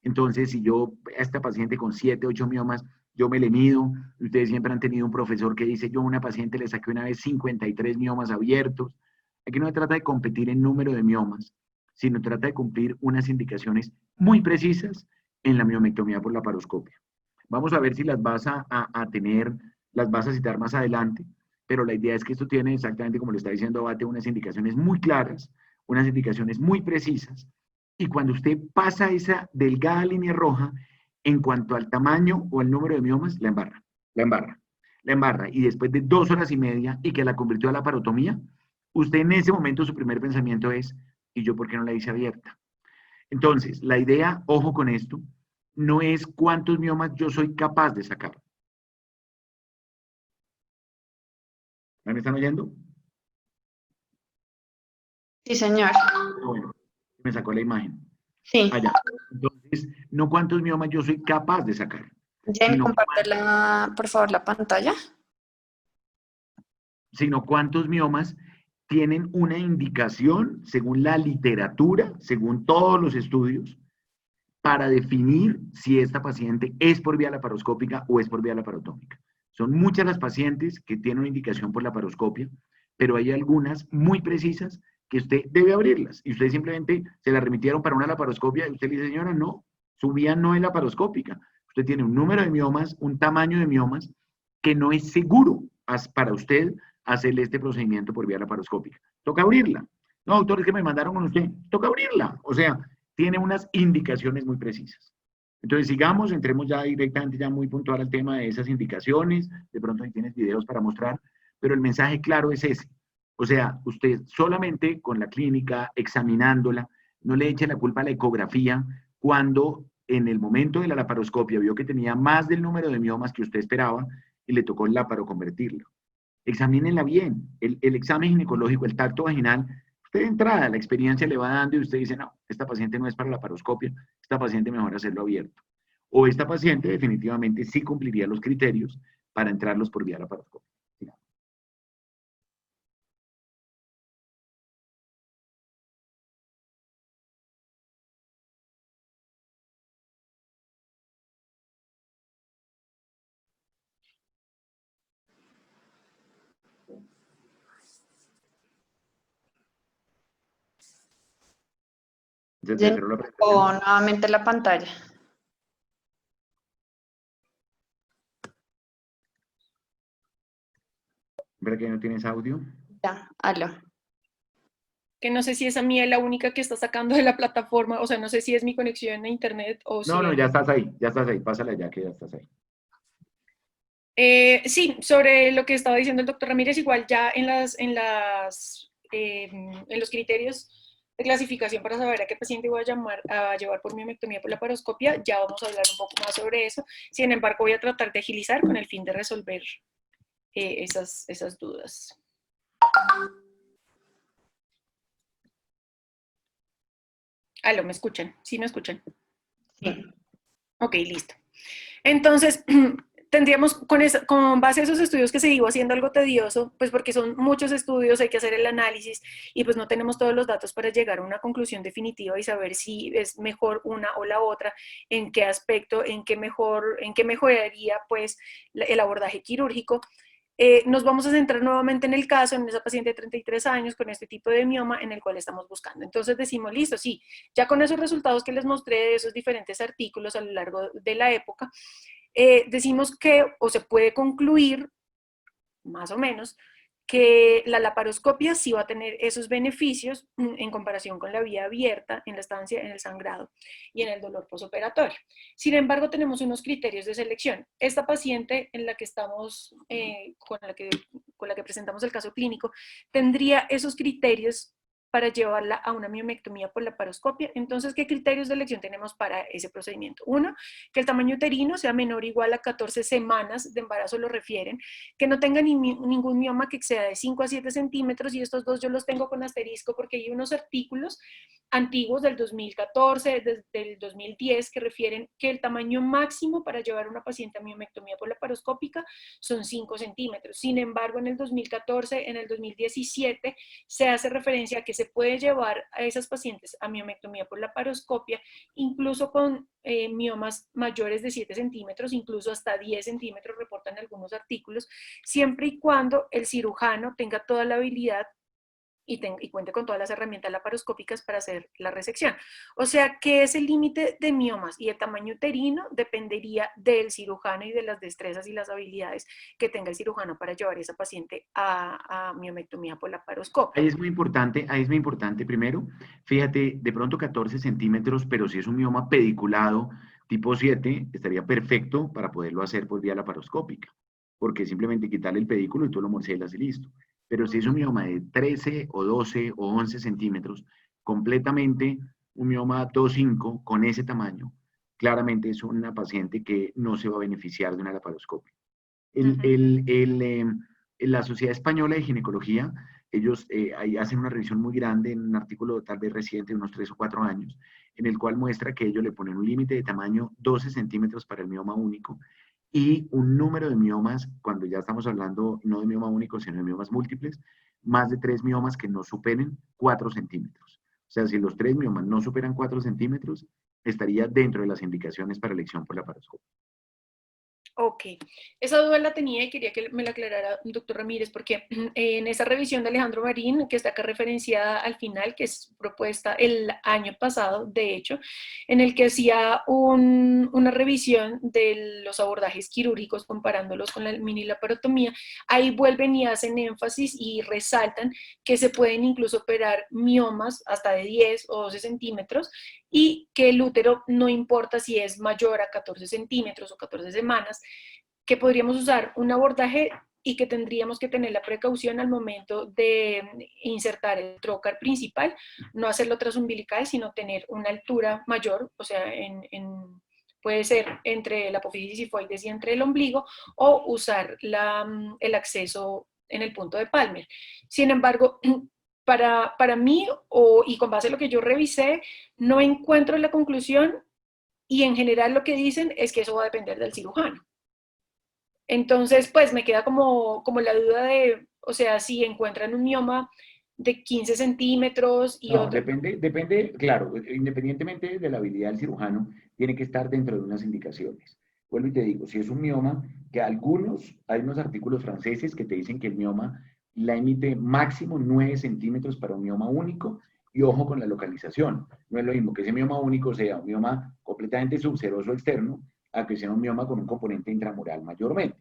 Entonces, si yo a esta paciente con 7, 8 miomas, yo me le mido, ustedes siempre han tenido un profesor que dice, yo a una paciente le saqué una vez 53 miomas abiertos. Aquí no se trata de competir en número de miomas, sino trata de cumplir unas indicaciones muy precisas en la miomectomía por laparoscopia. Vamos a ver si las vas las vas a citar más adelante, pero la idea es que esto tiene exactamente, como le está diciendo Abate, unas indicaciones muy claras, unas indicaciones muy precisas, y cuando usted pasa esa delgada línea roja, en cuanto al tamaño o al número de miomas, la embarra, la embarra, la embarra, y después de 2 horas y media y que la convirtió a la parotomía, usted en ese momento su primer pensamiento es, ¿y yo por qué no la hice abierta? Entonces, la idea, ojo con esto, no es cuántos miomas yo soy capaz de sacar. ¿Me están oyendo? Sí, señor. Bueno, me sacó la imagen. Sí. Allá. Entonces, no cuántos miomas yo soy capaz de sacar, Jen, sino, comparte por favor, la pantalla. sino cuántos miomas tienen una indicación, según la literatura, según todos los estudios, para definir si esta paciente es por vía laparoscópica o es por vía laparotómica. Son muchas las pacientes que tienen una indicación por laparoscopia, pero hay algunas muy precisas que usted debe abrirlas y usted simplemente se la remitieron para una laparoscopia y usted le dice, señora, no, su vía no es laparoscópica. Usted tiene un número de miomas, un tamaño de miomas que no es seguro para usted hacerle este procedimiento por vía laparoscópica. Toca abrirla. No, doctor, es que me mandaron con usted. Toca abrirla. O sea, tiene unas indicaciones muy precisas. Entonces, sigamos, entremos ya directamente, ya muy puntual al tema de esas indicaciones. De pronto ahí tienes videos para mostrar, pero el mensaje claro es ese. O sea, usted solamente con la clínica, examinándola, no le eche la culpa a la ecografía cuando en el momento de la laparoscopia vio que tenía más del número de miomas que usted esperaba y le tocó el laparo-convertirlo. Examínenla bien. El examen ginecológico, el tacto vaginal, usted de entrada, la experiencia le va dando y usted dice, no, esta paciente no es para la laparoscopia, esta paciente mejor hacerlo abierto. O esta paciente definitivamente sí cumpliría los criterios para entrarlos por vía laparoscopia. ¿Ya Jen, cerró la presentación? nuevamente la pantalla. ¿Verdad que no tienes audio? Ya, aló. Que no sé si esa mía es la única que está sacando de la plataforma, o sea, no sé si es mi conexión a internet o si No, no, es... ya estás ahí, pásala ya que ya estás ahí. Sí, sobre lo que estaba diciendo el doctor Ramírez, igual ya en los criterios de clasificación para saber a qué paciente voy a llevar por miomectomía por laparoscopia, ya vamos a hablar un poco más sobre eso. Sin embargo, voy a tratar de agilizar con el fin de resolver esas dudas. Aló, ¿me escuchan? ¿Sí me escuchan? Sí. Ok, listo. Entonces, tendríamos, con base a esos estudios que seguimos haciendo algo tedioso, pues porque son muchos estudios, hay que hacer el análisis y pues no tenemos todos los datos para llegar a una conclusión definitiva y saber si es mejor una o la otra, en qué aspecto, en qué mejoraría pues el abordaje quirúrgico. Nos vamos a centrar nuevamente en el caso, en esa paciente de 33 años con este tipo de mioma en el cual estamos buscando. Entonces decimos, listo, sí, ya con esos resultados que les mostré de esos diferentes artículos a lo largo de la época, decimos que, o se puede concluir, más o menos, que la laparoscopia sí va a tener esos beneficios en comparación con la vía abierta en la estancia, en el sangrado y en el dolor posoperatorio. Sin embargo, tenemos unos criterios de selección. Esta paciente en la que estamos, con la que presentamos el caso clínico, tendría esos criterios para llevarla a una miomectomía por laparoscopia. Entonces, ¿qué criterios de elección tenemos para ese procedimiento? Uno, que el tamaño uterino sea menor o igual a 14 semanas de embarazo, lo refieren, que no tenga ningún mioma que exceda de 5 a 7 centímetros, y estos dos yo los tengo con asterisco porque hay unos artículos antiguos del 2014, del 2010, que refieren que el tamaño máximo para llevar a una paciente a miomectomía por laparoscópica son 5 centímetros. Sin embargo, en el 2014, en el 2017, se hace referencia a que se puede llevar a esas pacientes a miomectomía por laparoscopia, incluso con miomas mayores de 7 centímetros, incluso hasta 10 centímetros, reportan algunos artículos, siempre y cuando el cirujano tenga toda la habilidad y cuente con todas las herramientas laparoscópicas para hacer la resección. O sea, ¿qué es el límite de miomas? Y el tamaño uterino dependería del cirujano y de las destrezas y las habilidades que tenga el cirujano para llevar a esa paciente a miomectomía por laparoscopia. Ahí es muy importante primero, fíjate, de pronto 14 centímetros, pero si es un mioma pediculado tipo 7, estaría perfecto para poderlo hacer por vía laparoscópica, porque simplemente quitarle el pedículo y tú lo morcelas y listo. Pero si es un mioma de 13 o 12 o 11 centímetros, completamente un mioma 2,5 con ese tamaño, claramente es una paciente que no se va a beneficiar de una laparoscopia. El, el, el, eh, la Sociedad Española de Ginecología, ellos ahí hacen una revisión muy grande en un artículo tal vez reciente, de unos 3 o 4 años, en el cual muestra que ellos le ponen un límite de tamaño 12 centímetros para el mioma único y un número de miomas, cuando ya estamos hablando no de mioma único, sino de miomas múltiples, más de 3 miomas que no superen 4 centímetros. O sea, si los 3 miomas no superan 4 centímetros, estaría dentro de las indicaciones para elección por laparoscopia. Ok, esa duda la tenía y quería que me la aclarara doctor Ramírez, porque en esa revisión de Alejandro Marín, que está acá referenciada al final, que es propuesta el año pasado, de hecho, en el que hacía una revisión de los abordajes quirúrgicos comparándolos con la mini laparotomía, ahí vuelven y hacen énfasis y resaltan que se pueden incluso operar miomas hasta de 10 o 12 centímetros y que el útero no importa si es mayor a 14 centímetros o 14 semanas, que podríamos usar un abordaje y que tendríamos que tener la precaución al momento de insertar el trocar principal, no hacerlo transumbilical, sino tener una altura mayor, o sea, puede ser entre la apófisis sifoides y entre el ombligo, o usar el acceso en el punto de Palmer. Sin embargo, para mí, y con base en lo que yo revisé, no encuentro la conclusión y en general lo que dicen es que eso va a depender del cirujano. Entonces, pues me queda como la duda de, o sea, si encuentran un mioma de 15 centímetros y No, otro. depende, claro, independientemente de la habilidad del cirujano, tiene que estar dentro de unas indicaciones. Vuelvo y te digo, si es un mioma, que hay unos artículos franceses que te dicen que el mioma la emite máximo 9 centímetros para un mioma único, y ojo con la localización. No es lo mismo que ese mioma único sea un mioma completamente subseroso externo, a que sea un mioma con un componente intramural mayormente,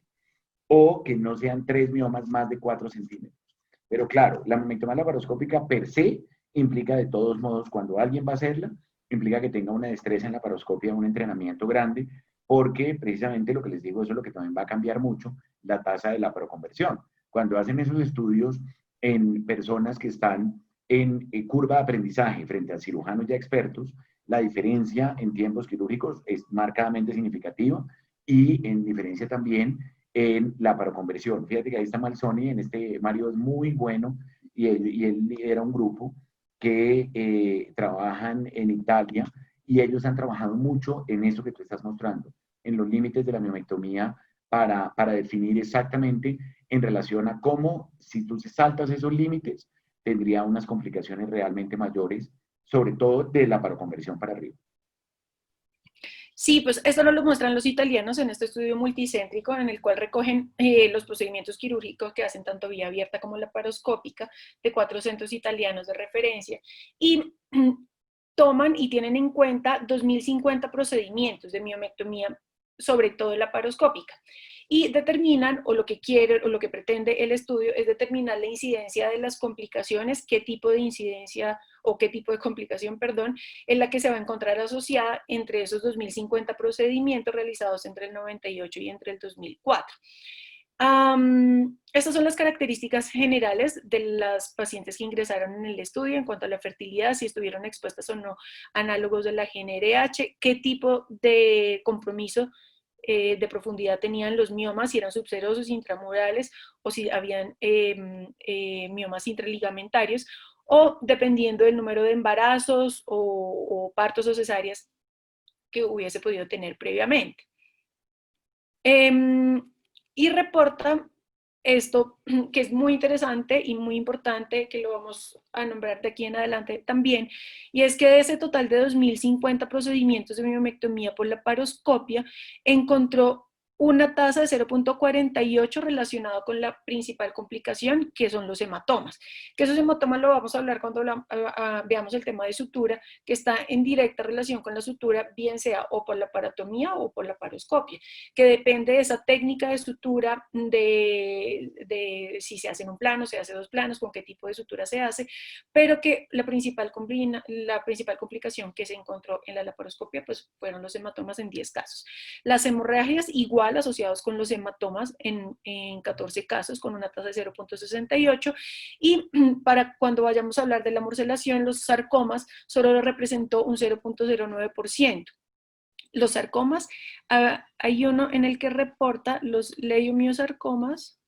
o que no sean 3 miomas más de 4 centímetros. Pero claro, la mamectomía laparoscópica per se implica de todos modos, cuando alguien va a hacerla, implica que tenga una destreza en la laparoscopia, un entrenamiento grande, porque precisamente lo que les digo, eso es lo que también va a cambiar mucho, la tasa de laparoconversión. Cuando hacen esos estudios en personas que están en curva de aprendizaje frente a cirujanos ya expertos, la diferencia en tiempos quirúrgicos es marcadamente significativa y en diferencia también en la paroconversión. Fíjate que ahí está Malsoni, en este Mario es muy bueno y él lidera un grupo que trabajan en Italia y ellos han trabajado mucho en eso que tú estás mostrando, en los límites de la miomectomía para definir exactamente en relación a cómo, si tú saltas esos límites, tendría unas complicaciones realmente mayores, sobre todo de la paroconversión para arriba. Sí, pues esto no lo muestran los italianos en este estudio multicéntrico en el cual recogen los procedimientos quirúrgicos que hacen tanto vía abierta como laparoscópica de 4 centros italianos de referencia y toman y tienen en cuenta 2050 procedimientos de miomectomía, sobre todo laparoscópica, y determinan, o lo que quiere, o lo que pretende el estudio es determinar la incidencia de las complicaciones, qué tipo de incidencia o qué tipo de complicación, perdón, es la que se va a encontrar asociada entre esos 2050 procedimientos realizados entre el 98 y entre el 2004. Estas son las características generales de las pacientes que ingresaron en el estudio en cuanto a la fertilidad, si estuvieron expuestas o no análogos de la GnRH, qué tipo de compromiso de profundidad tenían los miomas, si eran subserosos, intramurales o si habían miomas intraligamentarios, o dependiendo del número de embarazos o partos o cesáreas que hubiese podido tener previamente. Y reporta esto que es muy interesante y muy importante, que lo vamos a nombrar de aquí en adelante también, y es que de ese total de 2050 procedimientos de miomectomía por laparoscopia, encontró una tasa de 0.48 relacionado con la principal complicación, que son los hematomas. Que esos hematomas lo vamos a hablar cuando veamos el tema de sutura, que está en directa relación con la sutura, bien sea o por la paratomía o por la paroscopia, que depende de esa técnica de sutura, de si se hace en un plano, se hace dos planos, con qué tipo de sutura se hace, pero que la principal complicación que se encontró en la laparoscopia pues, fueron los hematomas en 10 casos. Las hemorragias igual asociados con los hematomas en 14 casos, con una tasa de 0.68, y para cuando vayamos a hablar de la morcelación, los sarcomas solo representó un 0.09%. Los sarcomas, hay uno en el que reporta los leiomiosarcomas,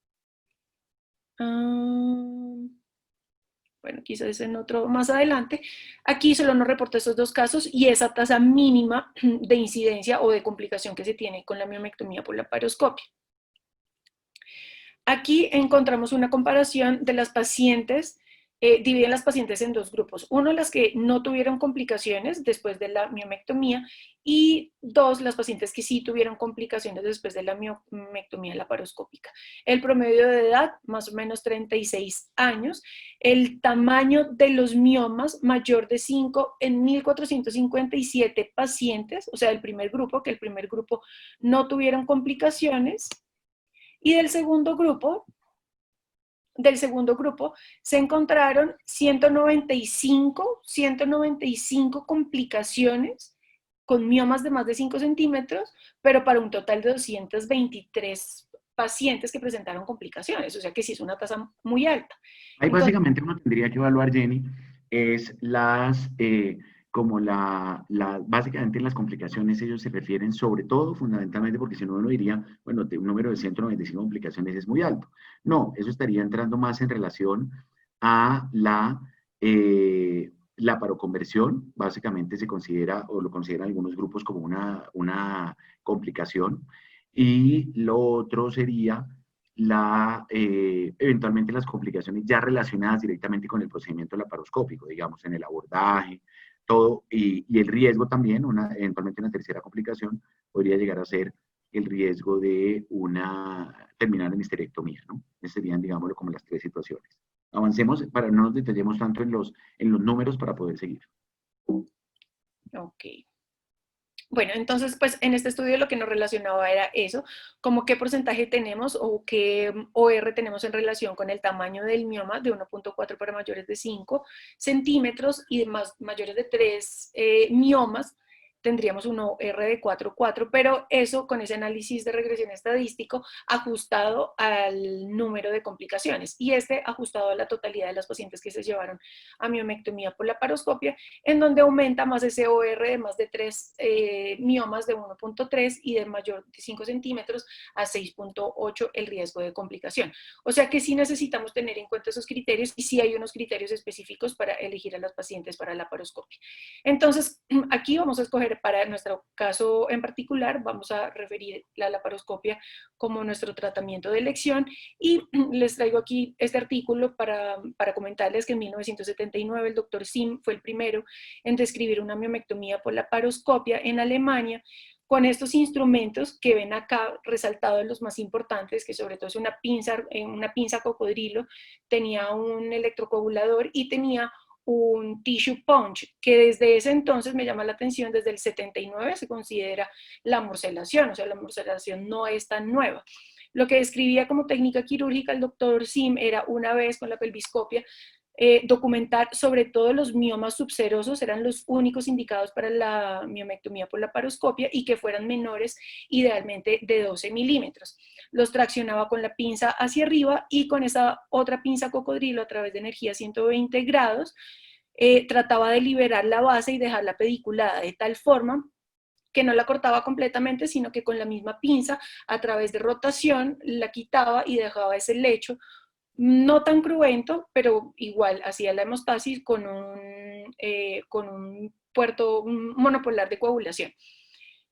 bueno, quizás en otro más adelante. Aquí solo nos reporta esos dos casos y esa tasa mínima de incidencia o de complicación que se tiene con la miomectomía por la paroscopia. Aquí encontramos una comparación de las pacientes, dividen las pacientes en dos grupos. Uno, las que no tuvieron complicaciones después de la miomectomía, y dos, las pacientes que sí tuvieron complicaciones después de la miomectomía laparoscópica. El promedio de edad, más o menos 36 años. El tamaño de los miomas, mayor de 5 en 1.457 pacientes, o sea, el primer grupo, que el primer grupo no tuvieron complicaciones. Y del segundo grupo se encontraron 195 complicaciones con miomas de más de 5 centímetros, pero para un total de 223 pacientes que presentaron complicaciones, o sea que sí es una tasa muy alta. Ahí básicamente uno tendría que evaluar, Jenny, es básicamente en las complicaciones ellos se refieren sobre todo, fundamentalmente, porque si no uno diría, bueno, un número de 195 complicaciones es muy alto. No, eso estaría entrando más en relación a la paroconversión, básicamente se considera, o lo consideran algunos grupos como una complicación, y lo otro sería eventualmente las complicaciones ya relacionadas directamente con el procedimiento laparoscópico, digamos, en el abordaje, todo, y el riesgo también, eventualmente una tercera complicación, podría llegar a ser el riesgo de terminar en histerectomía, ¿no? Esas serían, digámoslo, como las tres situaciones. Avancemos para no nos detallemos tanto en los números para poder seguir. Ok. Bueno, entonces, pues en este estudio lo que nos relacionaba era eso, como qué porcentaje tenemos o qué OR tenemos en relación con el tamaño del mioma de 1.4 para mayores de 5 centímetros y de mayores de 3 miomas, tendríamos un OR de 4.4, pero eso con ese análisis de regresión estadístico ajustado al número de complicaciones y ajustado a la totalidad de las pacientes que se llevaron a miomectomía por laparoscopia, en donde aumenta más ese OR de más de 3 miomas de 1.3 y de mayor de 5 centímetros a 6.8 el riesgo de complicación. O sea que sí necesitamos tener en cuenta esos criterios y sí hay unos criterios específicos para elegir a las pacientes para la laparoscopia. Entonces, aquí vamos a escoger para nuestro caso en particular, vamos a referir la laparoscopia como nuestro tratamiento de elección y les traigo aquí este artículo para comentarles que en 1979 el doctor Sim fue el primero en describir una miomectomía por laparoscopia en Alemania con estos instrumentos que ven acá resaltados los más importantes, que sobre todo es una pinza cocodrilo, tenía un electrocoagulador y tenía un tissue punch, que desde ese entonces me llama la atención, desde el 79 se considera la morcelación, o sea, la morcelación no es tan nueva. Lo que describía como técnica quirúrgica el doctor Sim era una vez con la pelviscopia, documentar sobre todo los miomas subserosos, eran los únicos indicados para la miomectomía por laparoscopia y que fueran menores, idealmente de 12 milímetros. Los traccionaba con la pinza hacia arriba y con esa otra pinza cocodrilo a través de energía 120 grados, trataba de liberar la base y dejarla pediculada de tal forma que no la cortaba completamente, sino que con la misma pinza, a través de rotación, la quitaba y dejaba ese lecho no tan cruento, pero igual hacía la hemostasis con un monopolar de coagulación.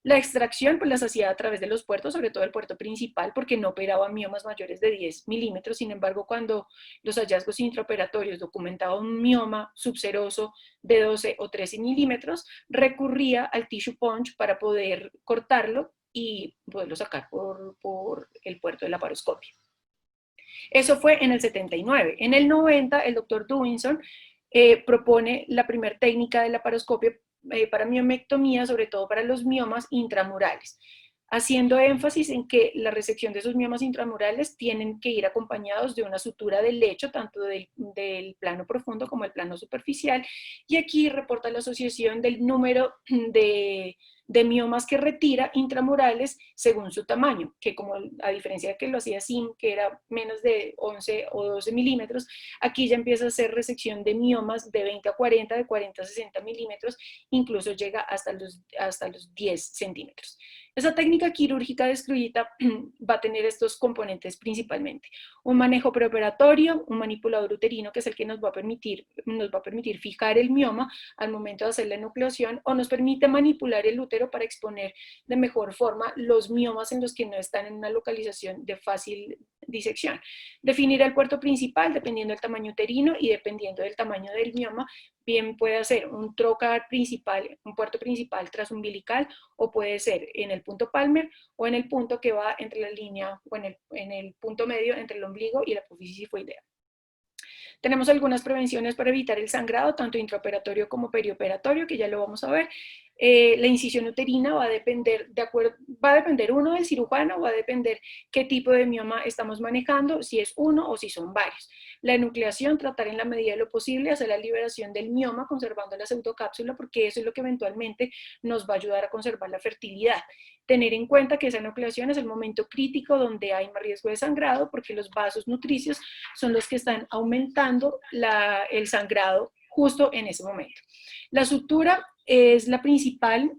La extracción pues las hacía a través de los puertos, sobre todo el puerto principal, porque no operaba miomas mayores de 10 milímetros. Sin embargo, cuando los hallazgos intraoperatorios documentaban un mioma subseroso de 12 o 13 milímetros, recurría al tissue punch para poder cortarlo y poderlo sacar por el puerto de laparoscopia. Eso fue en el 79. En el 90, el doctor Dewinson propone la primera técnica de laparoscopia para miomectomía, sobre todo para los miomas intramurales, haciendo énfasis en que la resección de esos miomas intramurales tienen que ir acompañados de una sutura del lecho, tanto del plano profundo como el plano superficial, y aquí reporta la asociación del número de miomas que retira intramurales según su tamaño, que como a diferencia de que lo hacía SIM, que era menos de 11 o 12 milímetros, aquí ya empieza a hacer resección de miomas de 20 a 40, de 40 a 60 milímetros, incluso llega hasta los 10 centímetros. Esa técnica quirúrgica descrita va a tener estos componentes principalmente: un manejo preoperatorio, un manipulador uterino, que es el que nos va a permitir fijar el mioma al momento de hacer la enucleación, o nos permite manipular el útero para exponer de mejor forma los miomas en los que no están en una localización de fácil disección. Definir el puerto principal dependiendo del tamaño uterino y dependiendo del tamaño del mioma, bien puede ser un trocar principal, un puerto principal transumbilical, o puede ser en el punto Palmer o en el punto que va entre la línea, o en el punto medio entre el ombligo y la apófisis sifoidea. Tenemos algunas prevenciones para evitar el sangrado, tanto intraoperatorio como perioperatorio, que ya lo vamos a ver. La incisión uterina va a depender, uno, del cirujano, va a depender qué tipo de mioma estamos manejando, si es uno o si son varios. La enucleación, tratar en la medida de lo posible hacer la liberación del mioma conservando la pseudocápsula, porque eso es lo que eventualmente nos va a ayudar a conservar la fertilidad. Tener en cuenta que esa enucleación es el momento crítico donde hay más riesgo de sangrado, porque los vasos nutricios son los que están aumentando el sangrado justo en ese momento. La sutura es la principal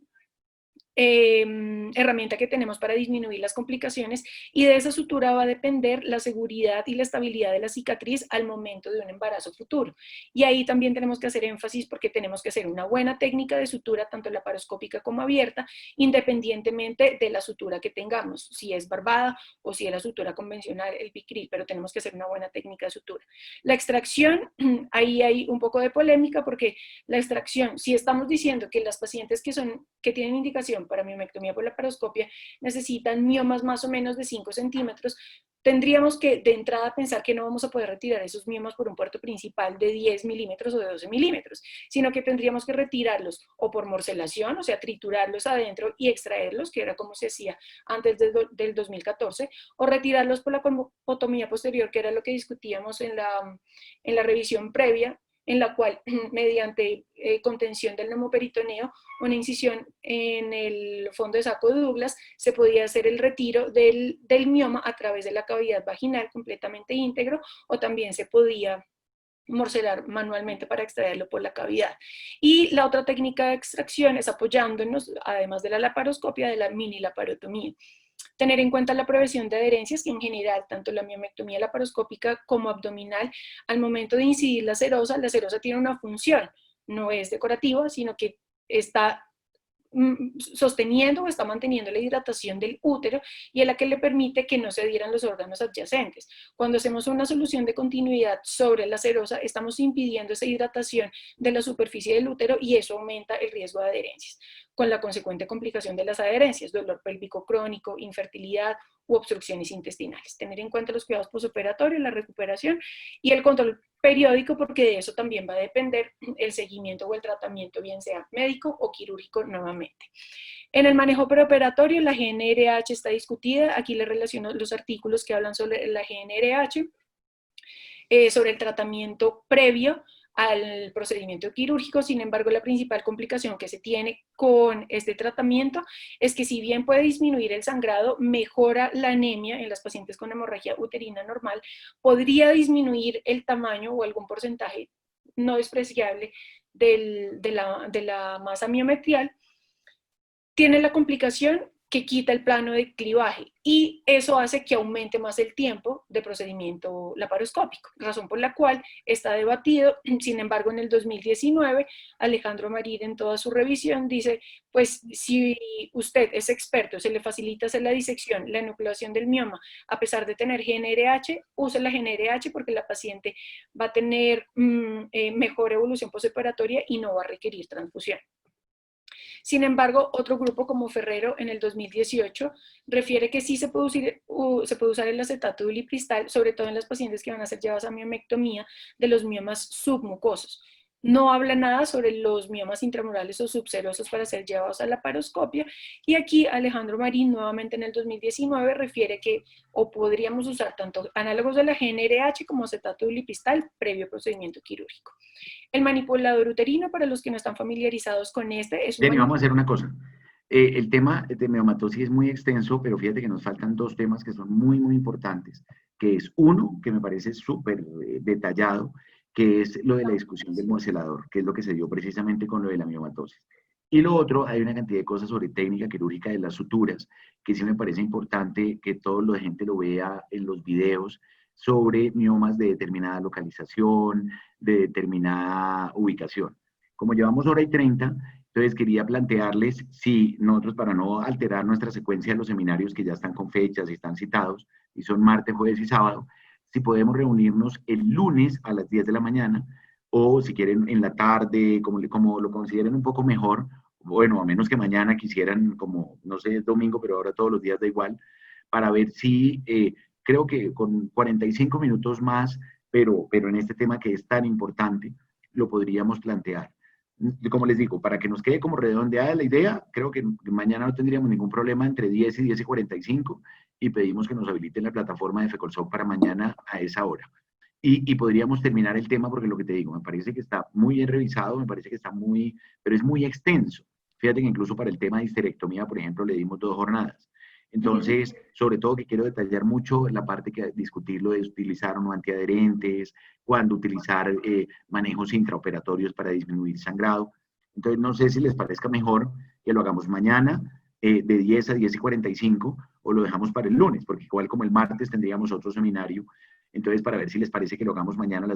herramienta que tenemos para disminuir las complicaciones, y de esa sutura va a depender la seguridad y la estabilidad de la cicatriz al momento de un embarazo futuro. Y ahí también tenemos que hacer énfasis, porque tenemos que hacer una buena técnica de sutura, tanto laparoscópica como abierta, independientemente de la sutura que tengamos, si es barbada o si es la sutura convencional, el Vicryl, pero tenemos que hacer una buena técnica de sutura. La extracción, ahí hay un poco de polémica, porque la extracción, si estamos diciendo que las pacientes que tienen indicación para miomectomía por laparoscopia necesitan miomas más o menos de 5 centímetros, tendríamos que de entrada pensar que no vamos a poder retirar esos miomas por un puerto principal de 10 milímetros o de 12 milímetros, sino que tendríamos que retirarlos o por morcelación, o sea, triturarlos adentro y extraerlos, que era como se hacía antes del 2014, o retirarlos por la colpotomía posterior, que era lo que discutíamos en la revisión previa, en la cual, mediante contención del neumoperitoneo, una incisión en el fondo de saco de Douglas, se podía hacer el retiro del mioma a través de la cavidad vaginal completamente íntegro, o también se podía morcelar manualmente para extraerlo por la cavidad. Y la otra técnica de extracción es apoyándonos, además de la laparoscopia, de la mini laparotomía. Tener en cuenta la prevención de adherencias, que en general, tanto la miomectomía laparoscópica como abdominal, al momento de incidir la serosa tiene una función, no es decorativa, sino que está sosteniendo o está manteniendo la hidratación del útero, y es la que le permite que no se adhieran los órganos adyacentes. Cuando hacemos una solución de continuidad sobre la serosa, estamos impidiendo esa hidratación de la superficie del útero, y eso aumenta el riesgo de adherencias, con la consecuente complicación de las adherencias, dolor pélvico crónico, infertilidad u obstrucciones intestinales. Tener en cuenta los cuidados postoperatorios, la recuperación y el control periódico, porque de eso también va a depender el seguimiento o el tratamiento, bien sea médico o quirúrgico nuevamente. En el manejo preoperatorio, la GnRH está discutida. Aquí les relaciono los artículos que hablan sobre la GnRH, sobre el tratamiento previo al procedimiento quirúrgico. Sin embargo, la principal complicación que se tiene con este tratamiento es que, si bien puede disminuir el sangrado, mejora la anemia en las pacientes con hemorragia uterina normal, podría disminuir el tamaño o algún porcentaje no despreciable de la masa miometrial. Tiene la complicación que quita el plano de clivaje, y eso hace que aumente más el tiempo de procedimiento laparoscópico, razón por la cual está debatido. Sin embargo, en el 2019, Alejandro Marín, en toda su revisión, dice, pues si usted es experto, se le facilita hacer la disección, la enucleación del mioma, a pesar de tener GnRH, use la GnRH, porque la paciente va a tener mejor evolución postoperatoria y no va a requerir transfusión. Sin embargo, otro grupo como Ferrero en el 2018 refiere que sí se puede usar el acetato de ulipristal, sobre todo en las pacientes que van a ser llevadas a miomectomía de los miomas submucosos. No habla nada sobre los miomas intramurales o subserosos para ser llevados a la laparoscopia. Y aquí Alejandro Marín, nuevamente en el 2019, refiere que o podríamos usar tanto análogos de la GnRH como acetato de ulipristal previo procedimiento quirúrgico. El manipulador uterino, para los que no están familiarizados con este, es un Jenny, vamos a hacer una cosa. El tema de miomatosis es muy extenso, pero fíjate que nos faltan dos temas que son muy, muy importantes, que es uno, que me parece súper detallado, que es lo de la discusión del morcelador, que es lo que se dio precisamente con lo de la miomatosis. Y lo otro, hay una cantidad de cosas sobre técnica quirúrgica de las suturas, que sí me parece importante que toda la gente lo vea en los videos sobre miomas de determinada localización, de determinada ubicación. Como llevamos hora y 30, entonces quería plantearles si nosotros, para no alterar nuestra secuencia de los seminarios que ya están con fechas y están citados, y son martes, jueves y sábado, si podemos reunirnos el lunes a las 10 de la mañana, o si quieren en la tarde, como lo consideren un poco mejor, bueno, a menos que mañana quisieran, como, no sé, es domingo, pero ahora todos los días da igual, para ver si, creo que con 45 minutos más, pero en este tema que es tan importante, lo podríamos plantear. Como les digo, para que nos quede como redondeada la idea, creo que mañana no tendríamos ningún problema entre 10 y 10 y 45 y pedimos que nos habiliten la plataforma de FECOLSOC para mañana a esa hora. Y podríamos terminar el tema porque lo que te digo, me parece que está muy bien revisado, me parece que está muy, pero es muy extenso. Fíjate que incluso para el tema de histerectomía, por ejemplo, le dimos 2 jornadas. Entonces, sobre todo que quiero detallar mucho la parte que discutirlo de utilizar o no antiadherentes, cuándo utilizar manejos intraoperatorios para disminuir sangrado. Entonces, no sé si les parezca mejor que lo hagamos mañana de 10 a 10 y 45 o lo dejamos para el lunes, porque igual como el martes tendríamos otro seminario. Entonces, para ver si les parece que lo hagamos mañana a las